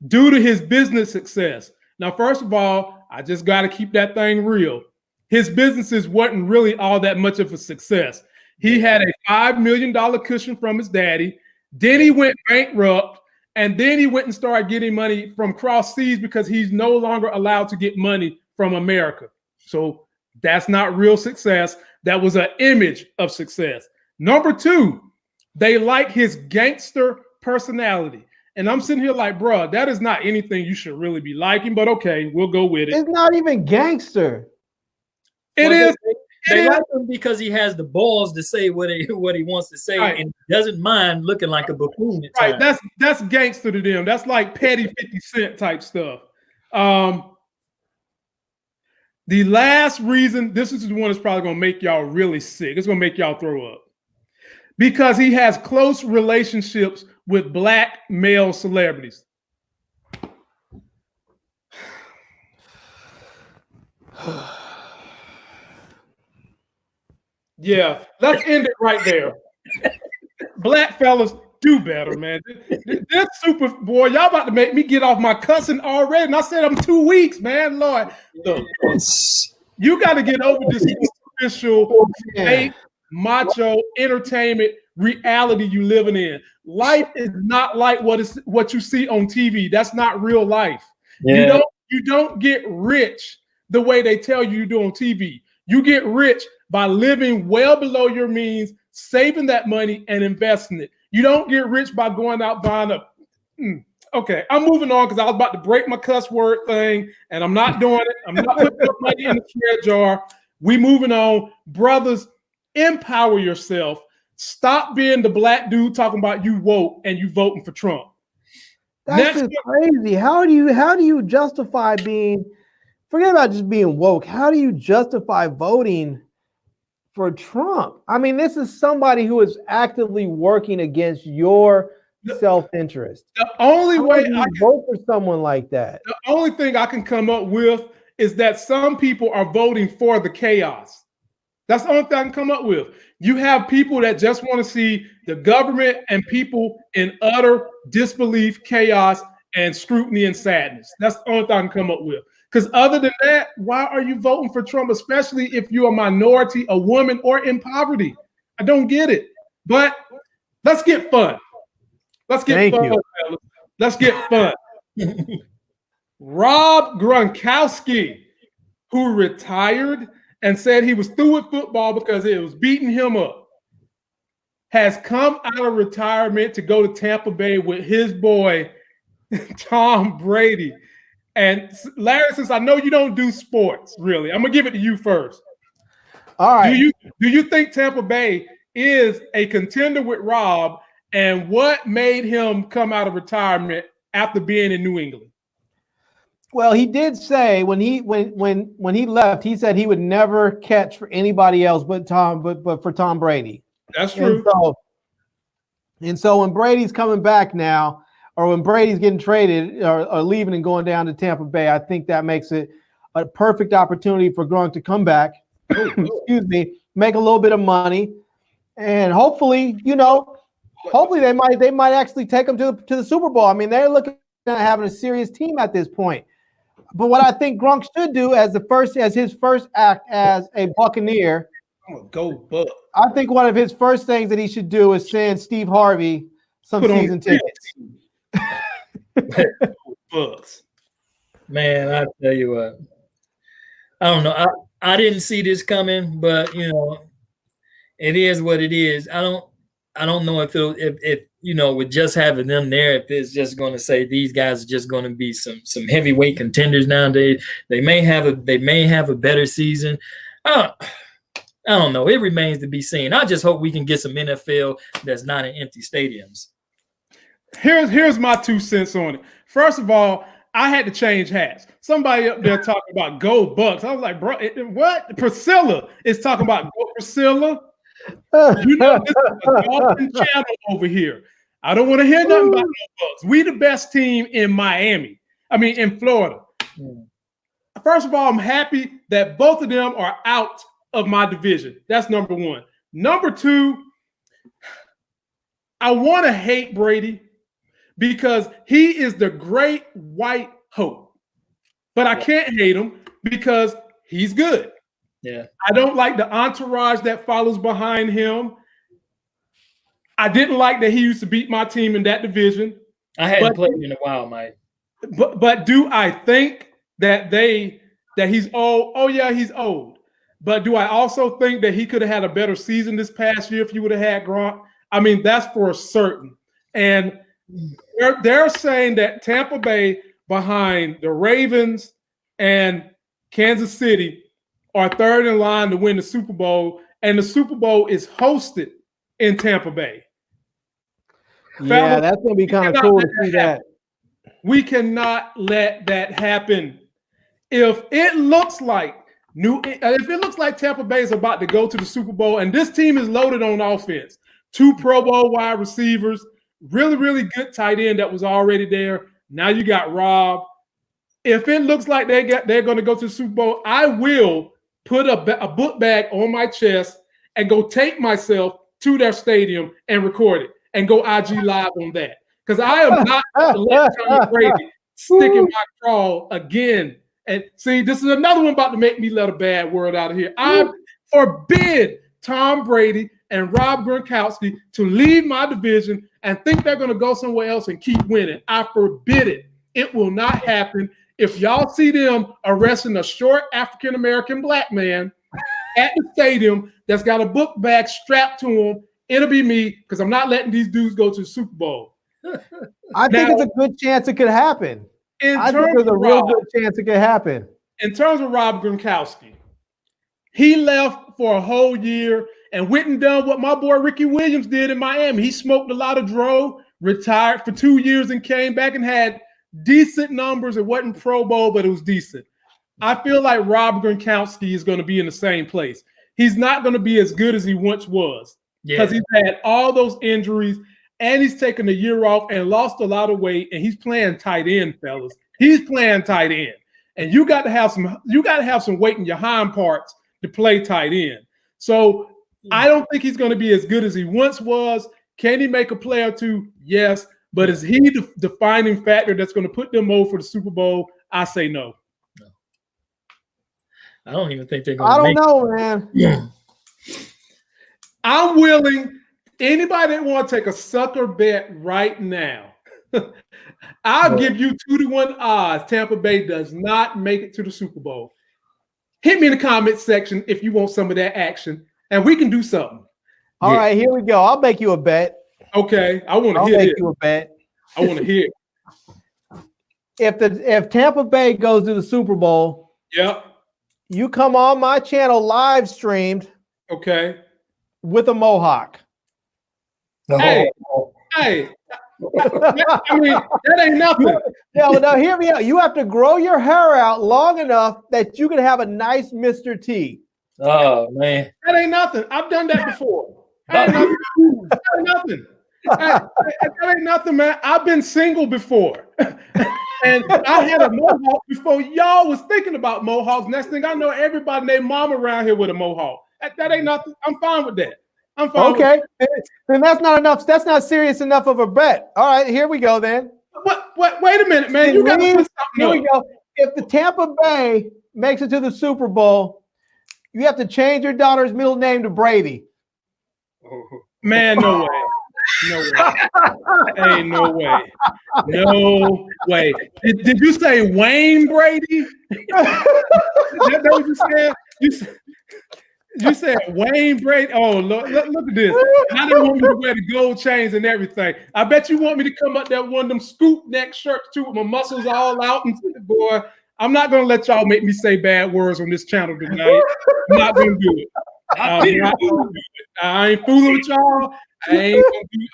Due to his business success. Now, first of all, I just got to keep that thing real. His businesses wasn't really all that much of a success. He had a $5 million cushion from his daddy. Then he went bankrupt. And then he went and started getting money from cross seas because he's no longer allowed to get money from America. So that's not real success. That was an image of success. Number two, they like his gangster personality. And I'm sitting here like, bro, that is not anything you should really be liking, but okay, we'll go with it. It's not even gangster. It is. They like him because he has the balls to say what he wants to say, right, and doesn't mind looking like a buffoon at times. Right, that's gangster to them. That's like petty 50 Cent type stuff. The last reason, this is the one that's probably going to make y'all really sick. It's going to make y'all throw up. Because he has close relationships with black male celebrities. Yeah, let's end it right there. Black fellas, do better, man. This super boy, y'all about to make me get off my cussing already. And I said I'm 2 weeks, man. Lord, look, you got to get over this superficial, fake, macho entertainment reality you living in. Life is not like what you see on TV. That's not real life. Yeah. You don't get rich the way they tell you do on TV. You get rich by living well below your means, saving that money and investing it. You don't get rich by going out buying a. Okay, I'm moving on because I was about to break my cuss word thing, and I'm not doing it. I'm not putting money in the share jar. We moving on, brothers. Empower yourself. Stop being the black dude talking about you woke and you voting for Trump. That's just crazy. How do you justify being? Forget about just being woke. How do you justify voting for Trump? I mean, this is somebody who is actively working against your self-interest. The only way I can vote for someone like that. The only thing I can come up with is that some people are voting for the chaos. That's the only thing I can come up with. You have people that just want to see the government and people in utter disbelief, chaos, and scrutiny and sadness. That's the only thing I can come up with. Because other than that, why are you voting for Trump, especially if you're a minority, a woman, or in poverty? I don't get it. But let's get fun. Let's get fun. Let's get fun. Rob Gronkoski, who retired and said he was through with football because it was beating him up, has come out of retirement to go to Tampa Bay with his boy, Tom Brady. And Larry, since I know you don't do sports, really, I'm gonna give it to you first. All right. Do you think Tampa Bay is a contender with Rob? And what made him come out of retirement after being in New England? Well, he did say when he left, he said he would never catch for anybody else but for Tom Brady. That's true. And so And so when Brady's coming back now, or when Brady's getting traded or leaving and going down to Tampa Bay, I think that makes it a perfect opportunity for Gronk to come back, excuse me, make a little bit of money, and hopefully, hopefully they might actually take him to the Super Bowl. I mean, they're looking at having a serious team at this point. But what I think Gronk should do as his first act as a Buccaneer, I'm gonna go Buck. I think one of his first things that he should do is send Steve Harvey some season tickets. Bucks. Man, I tell you what, I don't know. I didn't see this coming, but it is what it is. I don't know if with just having them there, if it's just going to say these guys are just going to be some heavyweight contenders nowadays. They may have a better season. I don't know. It remains to be seen. I just hope we can get some NFL that's not in empty stadiums. Here's my 2 cents on it. First of all, I had to change hats. Somebody up there talking about go Bucks. I was like, bro, what? Priscilla is talking about go Priscilla. This is a Dolphin channel over here. I don't want to hear nothing about no Bucks. We the best team in Miami. I mean, in Florida. First of all, I'm happy that both of them are out of my division. That's number one. Number two, I want to hate Brady because he is the great white hope. But I can't hate him because he's good. Yeah. I don't like the entourage that follows behind him. I didn't like that he used to beat my team in that division. I hadn't played in a while, Mike. But do I think that he's old? Oh, yeah, he's old. But do I also think that he could have had a better season this past year if he would have had Gronk? I mean, that's for certain. And they're saying that Tampa Bay behind the Ravens and Kansas City are third in line to win the Super Bowl, and the Super Bowl is hosted in Tampa Bay. Yeah, that's going to be kind of cool to see that. We cannot let that happen. If it looks like Tampa Bay is about to go to the Super Bowl, and this team is loaded on offense, 2 Pro Bowl wide receivers, really, really good tight end that was already there. Now you got Rob. If it looks like they're going to go to the Super Bowl, I will put a book bag on my chest and go take myself to their stadium and record it and go IG live on that. Because I am not going to let Tom Brady stick in my crawl again. And see, this is another one about to make me let a bad word out of here. I forbid Tom Brady and Rob Gronkowski to leave my division and think they're going to go somewhere else and keep winning. I forbid it. It will not happen. If y'all see them arresting a short African-American black man at the stadium that's got a book bag strapped to him, it'll be me because I'm not letting these dudes go to the Super Bowl. I think it's a good chance it could happen. I think there's a real good chance it could happen. In terms of Rob Gronkowski, he left for a whole year and went and done what my boy Ricky Williams did in Miami. He smoked a lot of dro, retired for 2 years and came back and had decent numbers. It wasn't Pro Bowl, but it was decent. I feel like Rob Gronkowski is going to be in the same place. He's not going to be as good as he once was because he's had all those injuries and he's taken a year off and lost a lot of weight, and he's playing tight end, fellas. He's playing tight end. And you got to have some weight in your hind parts to play tight end. So I don't think he's going to be as good as he once was. Can he make a play or two? Yes. But is he the defining factor that's going to put them over for the Super Bowl? I say no. I don't even think they're going to. I don't know, man. Yeah. I'm willing. Anybody that want to take a sucker bet right now, I'll give you 2-1 odds. Tampa Bay does not make it to the Super Bowl. Hit me in the comment section if you want some of that action, and we can do something. All right, here we go. I'll make you a bet. Okay, I want to hear it. I'll make you a bet. I want to hear it. If Tampa Bay goes to the Super Bowl, yep, you come on my channel live streamed. Okay. With a mohawk. Hey, I mean, that ain't nothing. Now hear me out. You have to grow your hair out long enough that you can have a nice Mr. T. Oh, man. That ain't nothing. I've done that before. That ain't nothing. That ain't nothing, man. I've been single before. And I had a mohawk before y'all was thinking about mohawks. Next thing I know, everybody named mom around here with a mohawk. That ain't nothing. I'm fine with that. I'm fine. Okay. Then that's not enough. That's not serious enough of a bet. All right, here we go then. What? Wait a minute, man. You got to put Here something we go. If the Tampa Bay makes it to the Super Bowl, you have to change your daughter's middle name to Brady. Man, no way. No way. Ain't no way. No way. Did you say Wayne Brady? That what you said? You said Wayne Brady. Oh, look at this. I didn't want me to wear the gold chains and everything. I bet you want me to come up that one of them scoop neck shirts too with my muscles all out. And boy, I'm not going to let y'all make me say bad words on this channel tonight. I'm not going to do it. I ain't fooling with y'all.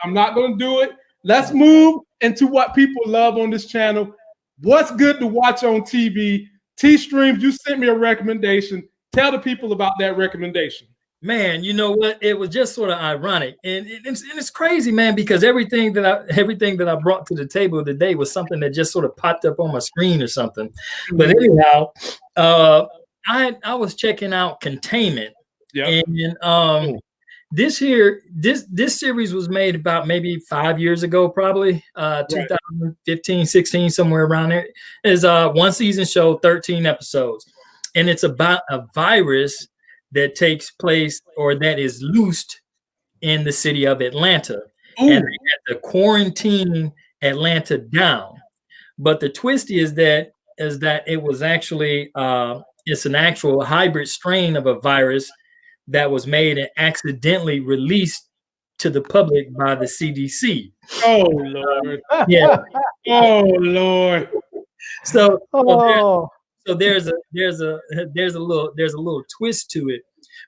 I'm not going to do it. Let's move into what people love on this channel. What's good to watch on TV? T-Streams, you sent me a recommendation. Tell the people about that recommendation. Man, you know what? It was just sort of ironic, and it's crazy, man, because everything that I brought to the table today was something that just sort of popped up on my screen or something. But anyhow, I was checking out Containment, and this series was made about maybe 5 years ago, probably 2015, 16, somewhere around there. It's a one season show, 13 episodes. And it's about a virus that takes place or that is loosed in the city of Atlanta. Ooh. And they had to quarantine Atlanta down. But the twist is that it was actually it's an actual hybrid strain of a virus that was made and accidentally released to the public by the CDC. Oh Lord. Yeah. Oh Lord. So there's a little twist to it,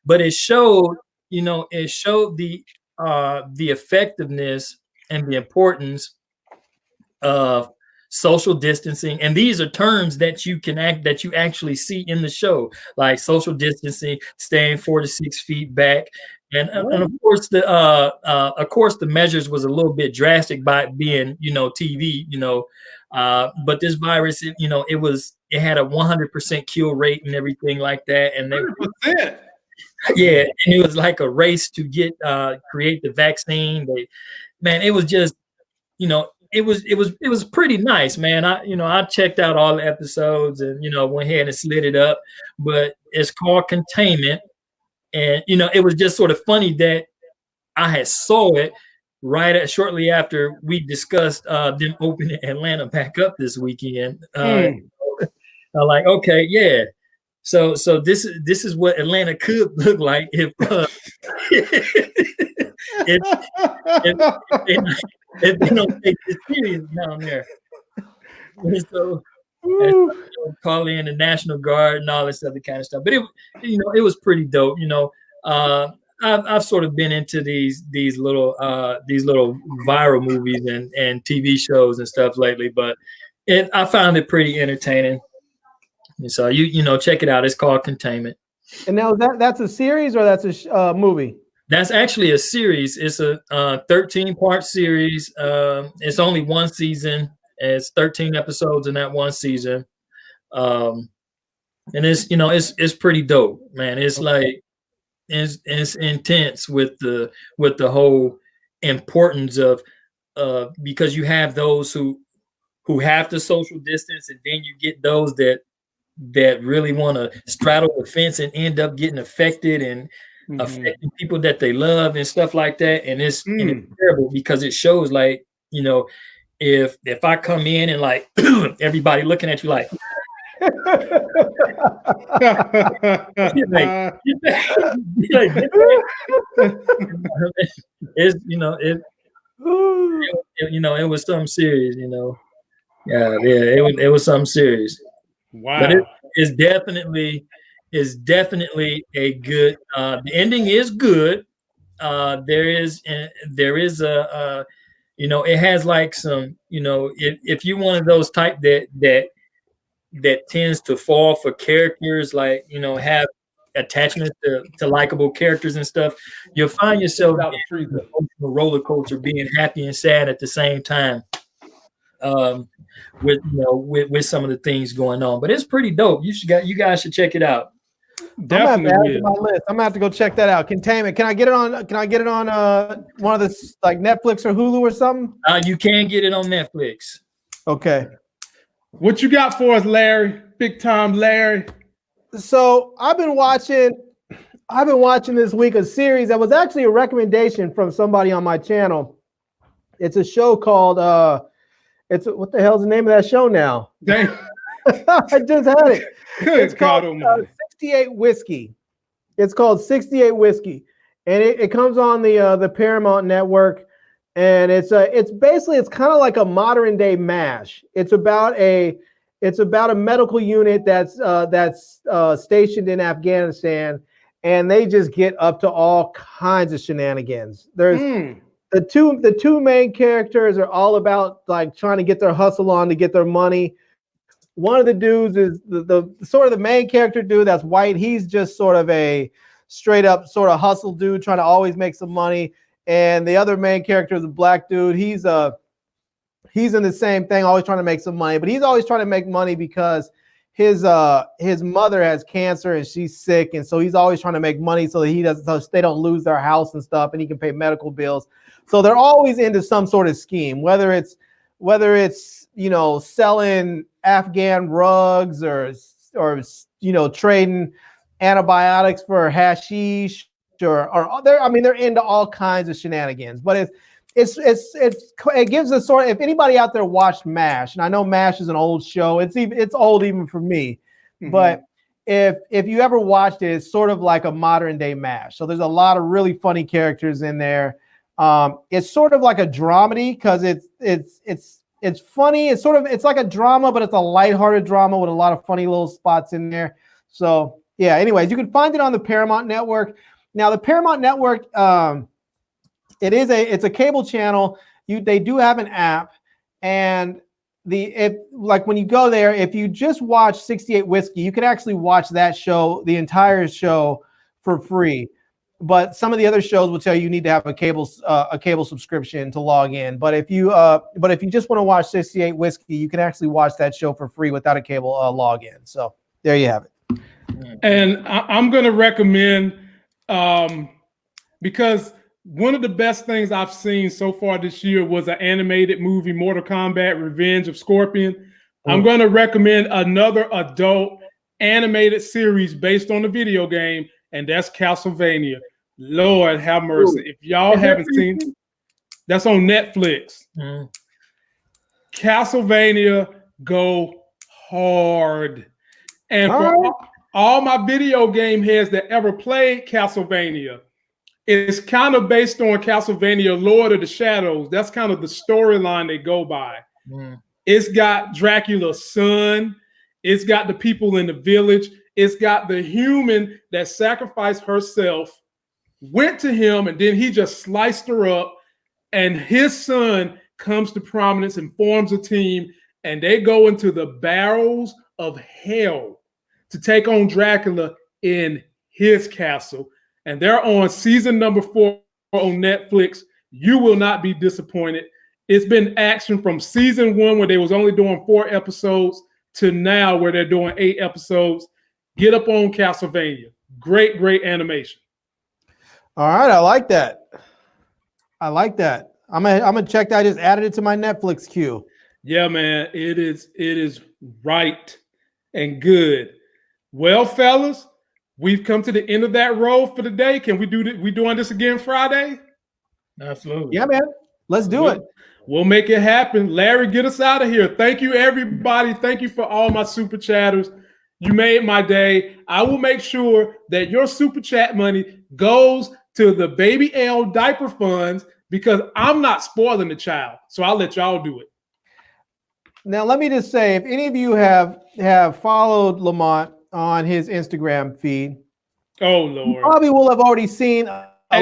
but it showed the effectiveness and the importance of social distancing, and these are terms that you actually see in the show, like social distancing, staying 4 to 6 feet back, and of course the measures was a little bit drastic by it being TV, but this virus, it had a 100% kill rate and everything like that, and yeah, and it was like a race to create the vaccine. It was just it was pretty nice, man. I checked out all the episodes and went ahead and slid it up, but it's called Containment, and it was just sort of funny that I had saw it shortly after we discussed them opening Atlanta back up this weekend. I'm like, okay, yeah. So this is what Atlanta could look like if if they don't take this serious down there. And so call in the National Guard and all this other kind of stuff. But it was pretty dope. I've sort of been into these little viral movies and TV shows and stuff lately, but I found it pretty entertaining. And so check it out. It's called Containment. And now that's a series or that's a movie? That's actually a series. It's a 13-part series. It's only one season. It's 13 episodes in that one season. And it's pretty dope, man. It's like it's intense with the whole importance of because you have those who have to social distance, and then you get those that really want to straddle the fence and end up getting affected and affecting people that they love and stuff like that. And it's terrible because it shows like, if I come in and like everybody looking at you like, it was something serious, it was something serious. Wow. But it's definitely a good the ending is good. There is a it has like some, if you're one of those type that tends to fall for characters like, have attachment to likable characters and stuff, you'll find yourself Without the in freezer. an emotional roller coaster, being happy and sad at the same time. With some of the things going on, but it's pretty dope. You guys should check it out. Definitely. I'm gonna add it to my list. I'm gonna have to go check that out. Containment. Can I get it on one of the like Netflix or Hulu or something? You can get it on Netflix. Okay. What you got for us, Larry? Big time Larry. So I've been watching this week a series that was actually a recommendation from somebody on my channel. It's a show called what the hell's the name of that show now? Dang. I just had it. It's God called almighty. 68 Whiskey. It's called 68 Whiskey, and it comes on the Paramount Network, and it's basically kind of like a modern day MASH. It's about a medical unit that's stationed in Afghanistan, and they just get up to all kinds of shenanigans. There's the two main characters are all about like trying to get their hustle on to get their money. One of the dudes is the sort of the main character dude that's white. He's just sort of a straight up sort of hustle dude trying to always make some money. And the other main character is a black dude. He's in the same thing, always trying to make some money, but he's always trying to make money because his mother has cancer and she's sick, and so he's always trying to make money so they don't lose their house and stuff, and he can pay medical bills. So they're always into some sort of scheme, whether it's selling Afghan rugs or trading antibiotics for hashish or they're into all kinds of shenanigans. But it gives a sort of, if anybody out there watched MASH, and I know MASH is an old show, it's old even for me, but if you ever watched it, it's sort of like a modern day MASH. So there's a lot of really funny characters in there. It's sort of like a dramedy because it's funny. It's like a drama, but it's a lighthearted drama with a lot of funny little spots in there. So yeah, anyways, you can find it on the Paramount Network. Now the Paramount Network, it's a cable channel. They do have an app, and when you go there, if you just watch 68 Whiskey, you can actually watch that show, the entire show, for free. But some of the other shows will tell you need to have a cable subscription to log in. But if you just want to watch 68 Whiskey, you can actually watch that show for free without a cable login. So there you have it. And I'm going to recommend, because one of the best things I've seen so far this year was an animated movie, Mortal Kombat: Revenge of Scorpion. I'm going to recommend another adult animated series based on the video game, and that's Castlevania. Lord have mercy. If y'all haven't seen, that's on Netflix. Castlevania go hard. And for all my video game heads that ever played Castlevania, it's kind of based on Castlevania Lord of the Shadows. That's kind of the storyline they go by. It's got Dracula's son. It's got the people in the village. It's got the human that sacrificed herself, went to him, and then he just sliced her up. And his son comes to prominence and forms a team, and they go into the barrels of hell to take on Dracula in his castle. And they're on season number 4 on Netflix. You will not be disappointed. It's been action from season 1, where they was only doing 4 episodes, to now where they're doing 8 episodes. Get up on Castlevania. Great, great animation. All right, I like that. I'm gonna check that. I just added it to my Netflix queue. Yeah, man, it is right and good. Well, fellas, we've come to the end of that road for the day. Can we do this? We doing this again Friday? Absolutely. Yeah, man. Let's do it. We'll make it happen. Larry, get us out of here. Thank you, everybody. Thank you for all my super chatters. You made my day. I will make sure that your super chat money goes to the Baby L diaper funds, because I'm not spoiling the child. So I'll let y'all do it. Now, let me just say, if any of you have followed Lamont on his Instagram feed, oh Lord, you probably will have already seen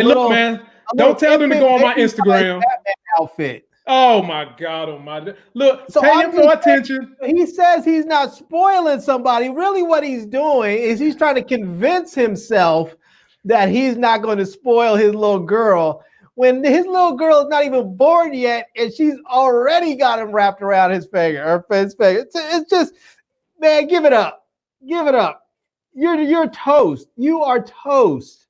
look, man, don't tell them to go on my Instagram Batman outfit. Oh my God! Oh my! Look, So pay I'm him more just saying, attention. he says he's not spoiling somebody. Really, what he's doing is he's trying to convince himself that he's not going to spoil his little girl when his little girl is not even born yet, and she's already got him wrapped around his finger or his finger. It's just, man, give it up, give it up. You're toast. You are toast.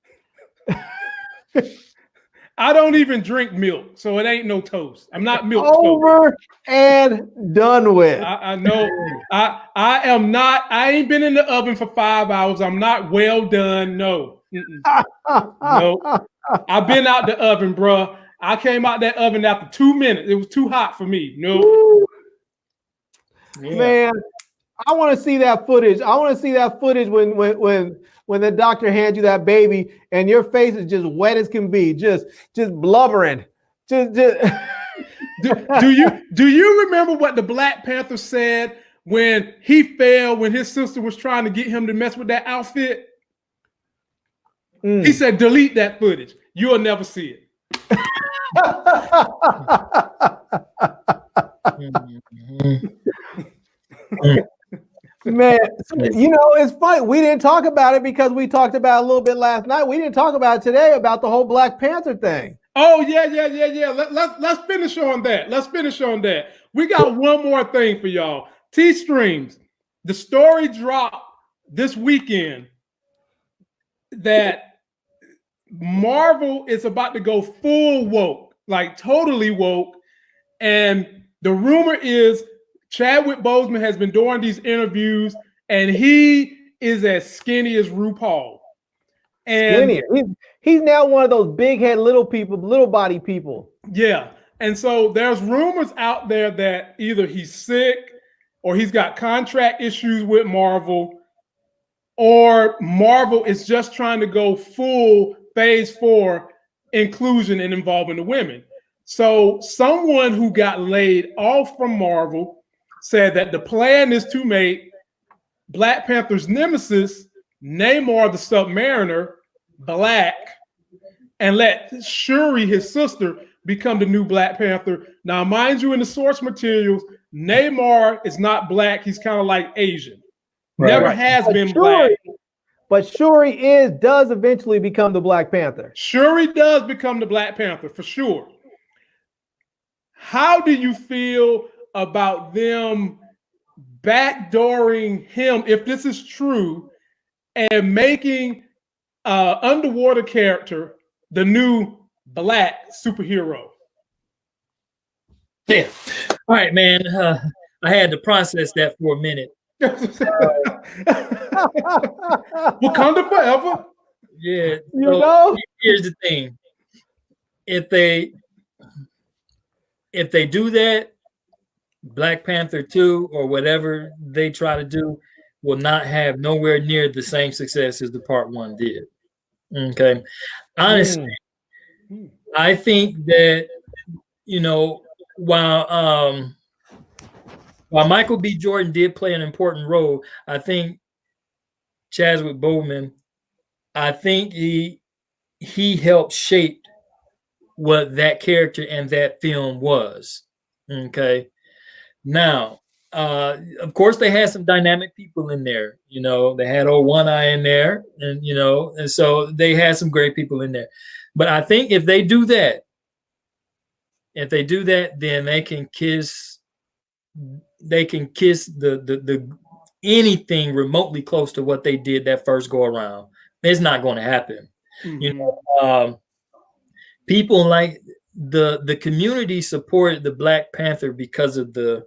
I don't even drink milk, so it ain't no toast. I'm not milk Over toast. and done with. I know. I am not. I ain't been in the oven for 5 hours. I'm not well done. No. No. I've been out the oven, bro. I came out that oven after 2 minutes. It was too hot for me. No. Yeah. Man, I want to see that footage. I want to see that footage when the doctor hands you that baby and your face is just wet as can be, just blubbering. Just do you remember what the Black Panther said when he fell when his sister was trying to get him to mess with that outfit? He said, "Delete that footage. You'll never see it." Man, you know, it's funny. We didn't talk about it because we talked about it a little bit last night. We didn't talk about it today about the whole Black Panther thing. Oh, yeah. Let's finish on that. Let's finish on that. We got one more thing for y'all. T-Streams. The story dropped this weekend that Marvel is about to go full woke, like totally woke. And the rumor is Chadwick Boseman has been doing these interviews, and he is as skinny as RuPaul. And Skinnier. He's now one of those big head little people, little body people. yeah. And so there's rumors out there that either he's sick or he's got contract issues with Marvel, or Marvel is just trying to go full phase 4 inclusion and involving the women. So someone who got laid off from Marvel said that the plan is to make Black Panther's nemesis, Namor the Submariner, black, and let Shuri, his sister, become the new Black Panther. Now, mind you, in the source materials, Namor is not black. He's kind of like Asian. Right. Never has been black. But Shuri does eventually become the Black Panther. Shuri does become the Black Panther for sure. How do you feel about them backdooring him, if this is true, and making underwater character the new black superhero? Yeah. All right, man. I had to process that for a minute. Wakanda forever. Yeah. You know? Here's the thing. If they do that, Black Panther 2 or whatever they try to do will not have nowhere near the same success as the part 1 did. Okay. Honestly, I think that, you know, while Michael B. Jordan did play an important role, I think Chadwick Boseman, I think he helped shape what that character and that film was. Okay. Now, of course, they had some dynamic people in there. You know, they had old One Eye in there, and you know, and so they had some great people in there. But I think if they do that, then they can kiss the anything remotely close to what they did that first go around. It's not going to happen. Mm-hmm. You know, people like the community supported the Black Panther because of the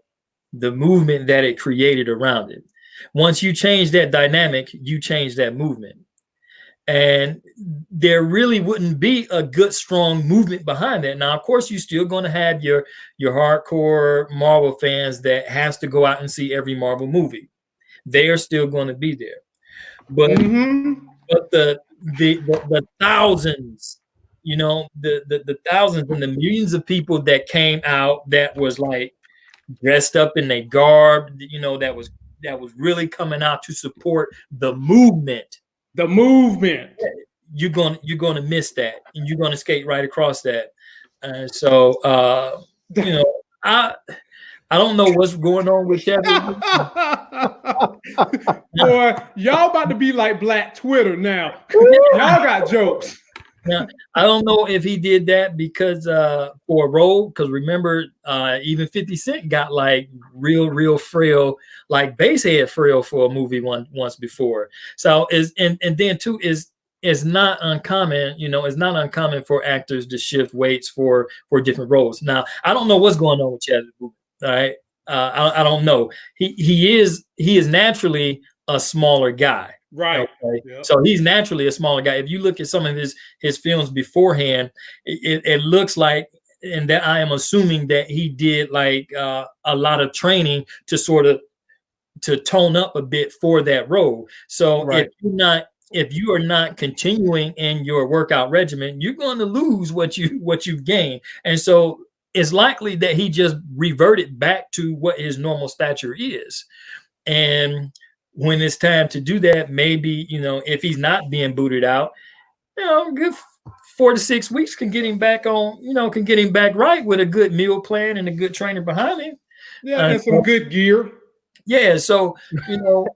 movement that it created around it. Once you change that dynamic, you change that movement. And there really wouldn't be a good, strong movement behind that. Now, of course, you're still going to have your hardcore Marvel fans that has to go out and see every Marvel movie. They are still going to be there. But but the thousands, you know, the thousands and the millions of people that came out that was like dressed up in their garb, you know, that was really coming out to support the movement. The movement. You're gonna miss that, and you're gonna skate right across that. So you know, I don't know what's going on with Chadwick. Boy, y'all about to be like Black Twitter now. Y'all got jokes. Now, I don't know if he did that because for a role, because remember, even 50 Cent got like real frail, like basehead frail for a movie once before. So and then too is not uncommon, it's not uncommon for actors to shift weights for different roles. Now, I don't know what's going on with Chadwick Boseman. All right. I don't know. He is naturally a smaller guy. Right. Okay? Yep. So he's naturally a smaller guy. If you look at some of his films beforehand, it looks like, and that I am assuming that he did like a lot of training to sort of to tone up a bit for that role. So Right. if you are not continuing in your workout regimen, you're going to lose what you've gained. And so it's likely that he just reverted back to what his normal stature is. And when it's time to do that, maybe, if he's not being booted out, good 4 to 6 weeks can get him back on, can get him back right with a good meal plan and a good trainer behind him. Yeah, and some good gear. Yeah, so so,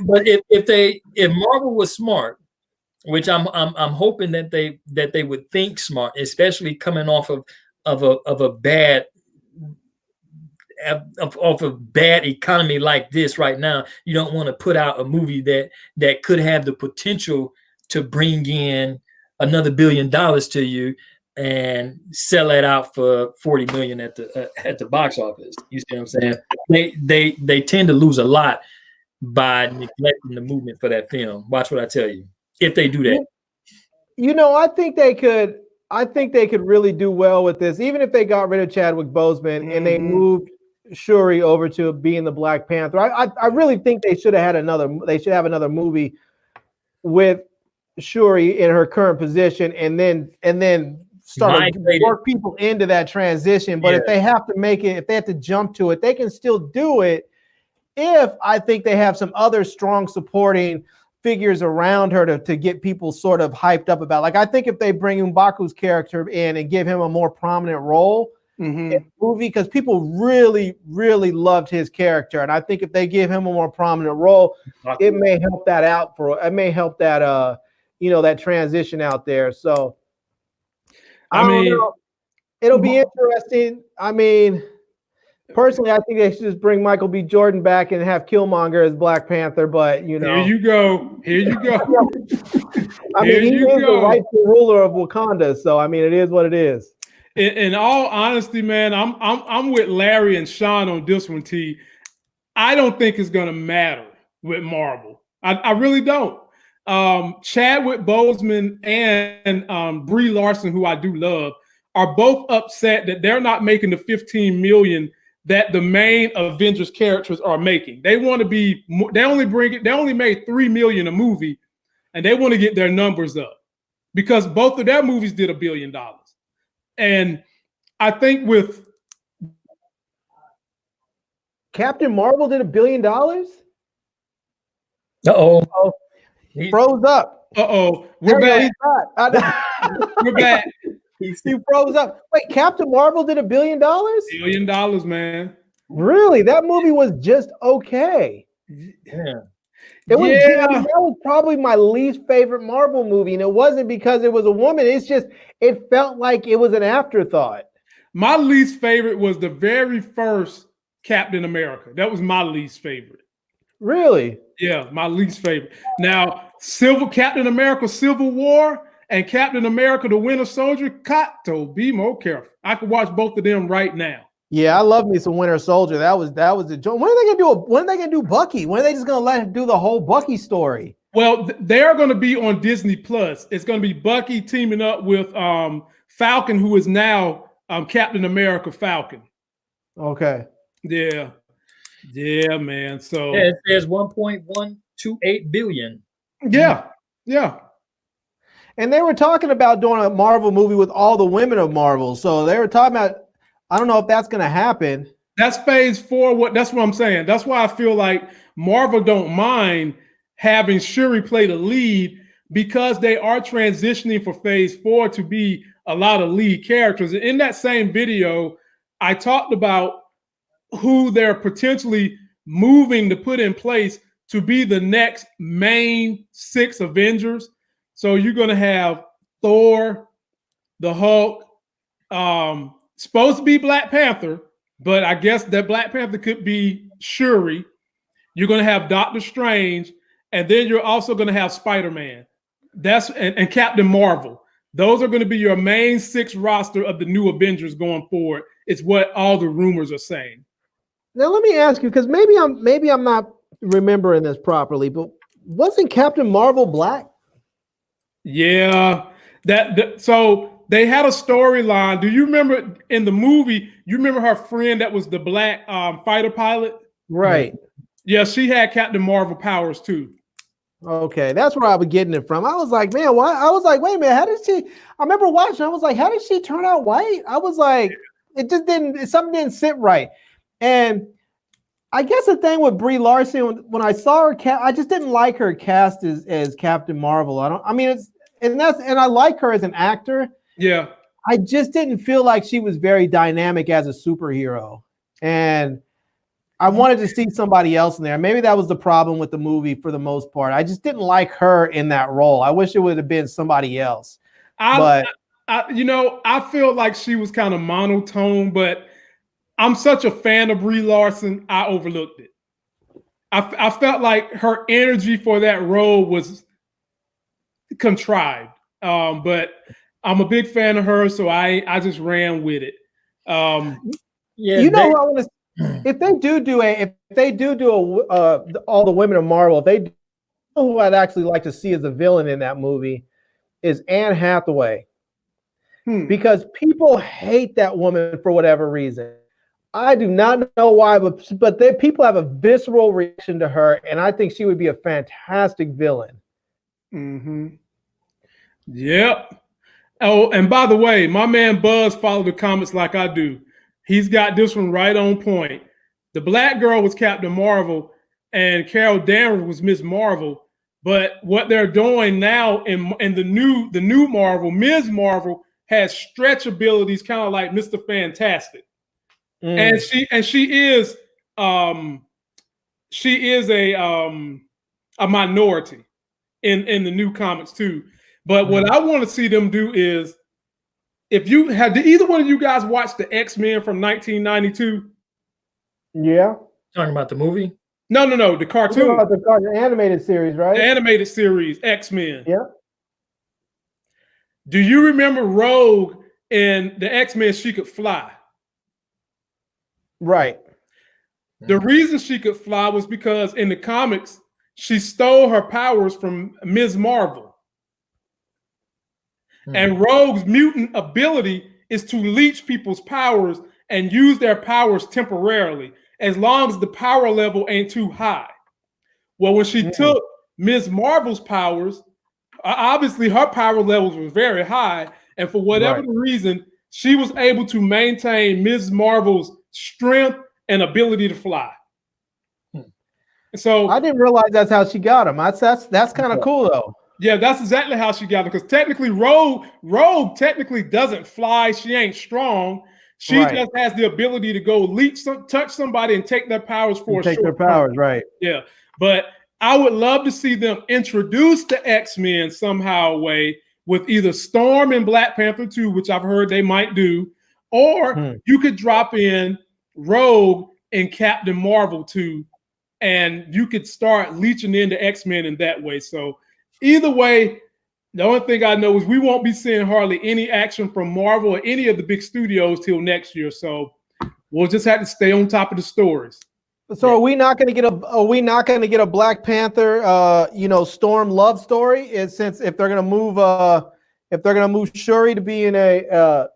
but if Marvel was smart, which I'm hoping that they would think smart, especially coming off of a bad economy like this right now. You don't want to put out a movie that could have the potential to bring in another $1 billion to you and sell it out for 40 million at the box office. You see what I'm saying? They tend to lose a lot by neglecting the movement for that film. Watch what I tell you. If they do that, I think they could. I think they could really do well with this, even if they got rid of Chadwick Boseman and they moved Shuri over to being the Black Panther. I really think they should have another movie with Shuri in her current position, and then start to work people into that transition. But if they have to if they have to jump to it, they can still do it. If I think they have some other strong supporting figures around her to get people sort of hyped up about. Like, I think if they bring M'Baku's character in and give him a more prominent role in the movie, because people really, really loved his character, and I think if they give him a more prominent role, it may help that out that transition out there. So I don't know. It'll be interesting. I mean, personally, I think they should just bring Michael B. Jordan back and have Killmonger as Black Panther. But here you go. I mean, he is the rightful ruler of Wakanda. So I mean, it is what it is. In all honesty, man, I'm with Larry and Sean on this one. T. I don't think it's gonna matter with Marvel. I really don't. Chadwick Boseman and Brie Larson, who I do love, are both upset that they're not making the 15 million that the main Avengers characters are making. They want to be. They only made 3 million a movie, and they want to get their numbers up because both of their movies did $1 billion. And I think with Captain Marvel did $1 billion. Uh-oh. He froze up. We're back. We're back. He froze up. Wait, Captain Marvel did $1 billion? $1 billion, man. Really? That movie was just okay. Yeah. That was probably my least favorite Marvel movie, and it wasn't because it was a woman. It's just it felt like it was an afterthought. My least favorite was the very first Captain America. That was my least favorite. Really? Yeah, my least favorite. Now, Captain America Civil War and Captain America the Winter Soldier, got to be more careful. I could watch both of them right now. Yeah, I love me some Winter Soldier. That was a joke. When are they gonna do Bucky? When are they just gonna let him do the whole Bucky story? Well, they're gonna be on Disney Plus. It's gonna be Bucky teaming up with Falcon, who is now Captain America Falcon. Okay. Yeah. Yeah, man. So it says 1.128 billion. Yeah. And they were talking about doing a Marvel movie with all the women of Marvel. So they were talking about, I don't know if that's going to happen. That's phase 4. That's what I'm saying. That's why I feel like Marvel don't mind having Shuri play the lead, because they are transitioning for phase 4 to be a lot of lead characters. In that same video, I talked about who they're potentially moving to put in place to be the next main 6 Avengers. So you're going to have Thor, the Hulk, supposed to be Black Panther, but I guess that Black Panther could be Shuri. You're going to have Doctor Strange, and then you're also going to have Spider-Man. And Captain Marvel. Those are going to be your main 6 roster of the new Avengers going forward. It's what all the rumors are saying. Now let me ask you, because maybe I'm not remembering this properly, but wasn't Captain Marvel black? Yeah, so they had a storyline. Do you remember in the movie? You remember her friend that was the black fighter pilot, right? Yeah, she had Captain Marvel powers too. Okay, that's where I was getting it from. I was like, man, why? I was like, wait a minute, how did she? I remember watching. I was like, how did she turn out white? I was like, it just didn't. Something didn't sit right. And I guess the thing with Brie Larson, when I saw her, I just didn't like her cast as Captain Marvel. And I like her as an actor. Yeah. I just didn't feel like she was very dynamic as a superhero. And I wanted to see somebody else in there. Maybe that was the problem with the movie for the most part. I just didn't like her in that role. I wish it would have been somebody else. I feel like she was kind of monotone, but I'm such a fan of Brie Larson, I overlooked it. I felt like her energy for that role was contrived. But I'm a big fan of her, so I just ran with it. If they do all the women of Marvel, if they do, who I'd actually like to see as a villain in that movie is Anne Hathaway. Because people hate that woman for whatever reason. I do not know why, but people have a visceral reaction to her, and I think she would be a fantastic villain. Mm-hmm. Yep. Oh, and by the way, my man Buzz followed the comments like I do. He's got this one right on point. The black girl was Captain Marvel, and Carol Danvers was Miss Marvel. But what they're doing now in the new Marvel, Ms. Marvel has stretch abilities, kind of like Mr. Fantastic. And she is a minority in the new comics too. But what I want to see them do is, did either one of you guys watch the X-Men from 1992? Yeah. Talking about the movie? No, the cartoon. About the animated series, right? The animated series, X-Men. Yeah. Do you remember Rogue in the X-Men? She could fly. Right. The reason she could fly was because in the comics, she stole her powers from Ms. Marvel. And Rogue's mutant ability is to leech people's powers and use their powers temporarily, as long as the power level ain't too high. Well, when she took Ms. Marvel's powers, obviously her power levels were very high, and for whatever the reason, she was able to maintain Ms. Marvel's strength and ability to fly. So I didn't realize that's how she got him. That's kind of cool though. Yeah, that's exactly how she got it. Because technically, Rogue technically doesn't fly. She ain't strong. She just has the ability to go touch somebody and take their powers for a short their powers, right? Yeah, but I would love to see them introduce the X-Men somehow way with either Storm and Black Panther 2, which I've heard they might do, or you could drop in Rogue and Captain Marvel 2, and you could start leeching into X-Men in that way. So either way, the only thing I know is we won't be seeing hardly any action from Marvel or any of the big studios till next year. So we'll just have to stay on top of the stories. So are we not going to get a Black Panther Storm love story? If they're going to move Shuri to be in a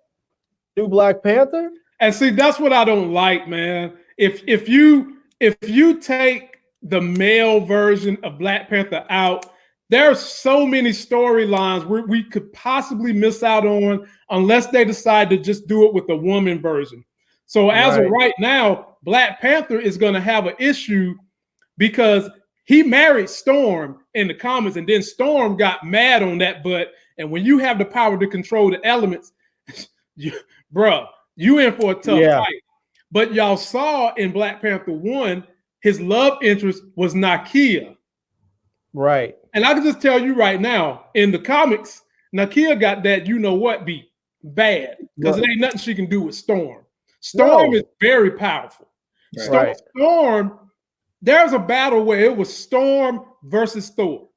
new Black Panther? And see, that's what I don't like, man. If you take the male version of Black Panther out, there are so many storylines we could possibly miss out on unless they decide to just do it with a woman version. So as of right now, Black Panther is going to have an issue because he married Storm in the comics, and then Storm got mad on that butt. And when you have the power to control the elements, bruh, you in for a tough Yeah. fight. But y'all saw in Black Panther 1, his love interest was Nakia. Right. And I can just tell you right now, in the comics, Nakia got that you know what beat bad because it ain't nothing she can do with Storm. Storm is very powerful. Right. Storm, there's a battle where it was Storm versus Thor,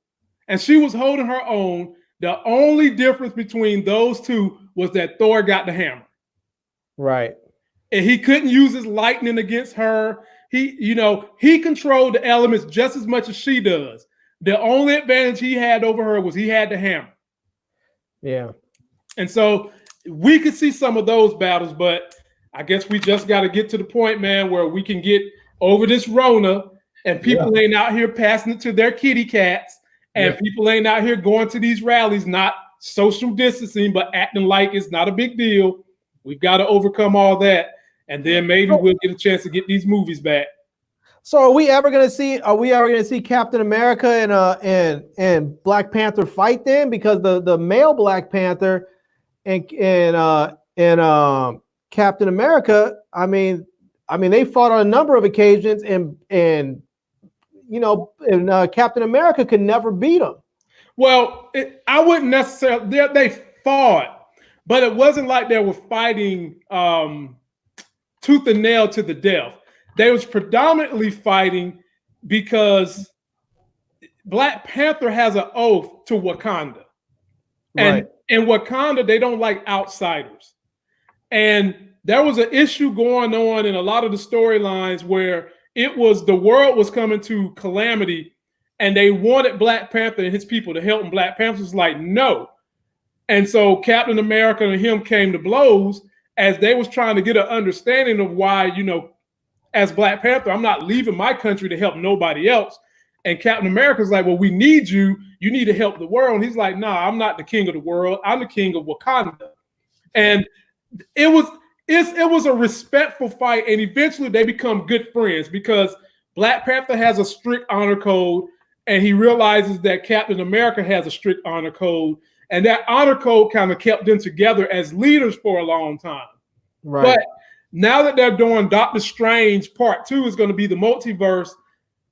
and she was holding her own. The only difference between those two was that Thor got the hammer. Right. And he couldn't use his lightning against her. He controlled the elements just as much as she does. The only advantage he had over her was he had the hammer. Yeah. And so we could see some of those battles, but I guess we just got to get to the point, man, where we can get over this Rona and people ain't out here passing it to their kitty cats and people ain't out here going to these rallies, not social distancing, but acting like it's not a big deal. We've got to overcome all that. And then maybe we'll get a chance to get these movies back. So are we ever gonna see Captain America and Black Panther fight then? Because the male Black Panther and Captain America, I mean they fought on a number of occasions and Captain America could never beat him. Well, I wouldn't necessarily they fought, but it wasn't like they were fighting tooth and nail to the death. They was predominantly fighting because Black Panther has an oath to Wakanda. And in Wakanda, they don't like outsiders. And there was an issue going on in a lot of the storylines where it was the world was coming to calamity and they wanted Black Panther and his people to help, and Black Panther was like, no. And so Captain America and him came to blows as they was trying to get an understanding of why, as Black Panther, I'm not leaving my country to help nobody else. And Captain America's like, well, we need you. You need to help the world. And he's like, nah, I'm not the king of the world. I'm the king of Wakanda. And it was a respectful fight. And eventually they become good friends because Black Panther has a strict honor code. And he realizes that Captain America has a strict honor code. And that honor code kind of kept them together as leaders for a long time. Right. But now that they're doing Doctor Strange Part 2 is going to be the multiverse,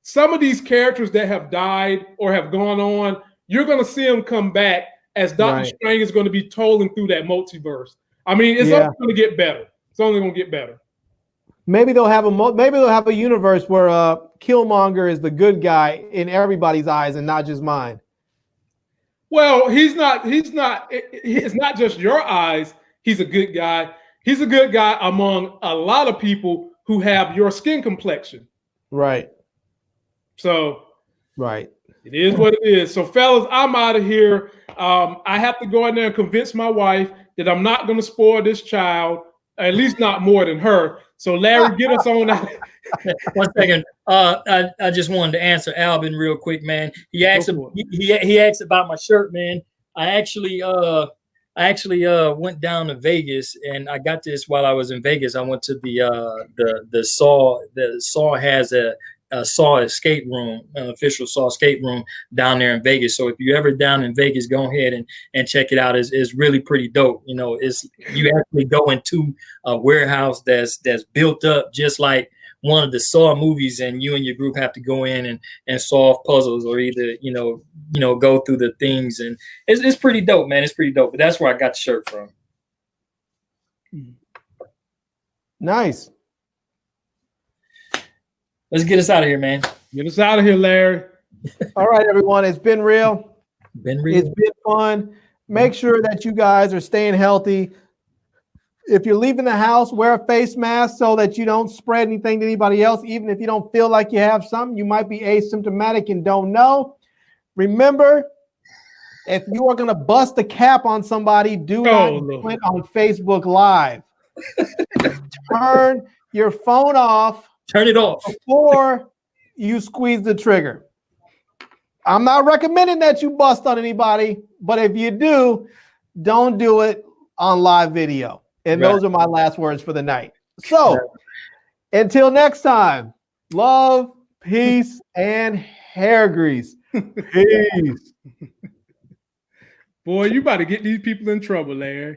some of these characters that have died or have gone on, you're going to see them come back as Doctor Strange is going to be tolling through that multiverse. I mean, it's only going to get better. It's only going to get better. Maybe they'll have a universe where Killmonger is the good guy in everybody's eyes and not just mine. Well, it's not just your eyes. He's a good guy. He's a good guy among a lot of people who have your skin complexion. Right. So, right. It is what it is. So, fellas, I'm out of here. I have to go in there and convince my wife that I'm not going to spoil this child, at least not more than her. So, Larry, get us on out. 1 second. I just wanted to answer Alvin real quick, man. He asked about my shirt, man. I actually went down to Vegas, and I got this while I was in Vegas. I went to the Saw. The Saw has a Saw escape room, an official Saw escape room down there in Vegas. So if you're ever down in Vegas, go ahead and check it out. It's really pretty dope. You actually go into a warehouse that's built up just like one of the Saw movies, and you and your group have to go in and solve puzzles or either go through the things, and it's pretty dope, man. It's pretty dope. But that's where I got the shirt from. Nice. Let's get us out of here, man. Get us out of here, Larry. All right, everyone. It's been real. It's been fun. Make sure that you guys are staying healthy. If you're leaving the house, wear a face mask so that you don't spread anything to anybody else. Even if you don't feel like you have something, you might be asymptomatic and don't know. Remember, if you are going to bust a cap on somebody, do not do it on Facebook Live. Turn your phone off. Turn it off before you squeeze the trigger. I'm not recommending that you bust on anybody, but if you do, don't do it on live video. And those are my last words for the night. So until next time, love, peace, and hair grease. Peace. Boy, you about to get these people in trouble, Larry.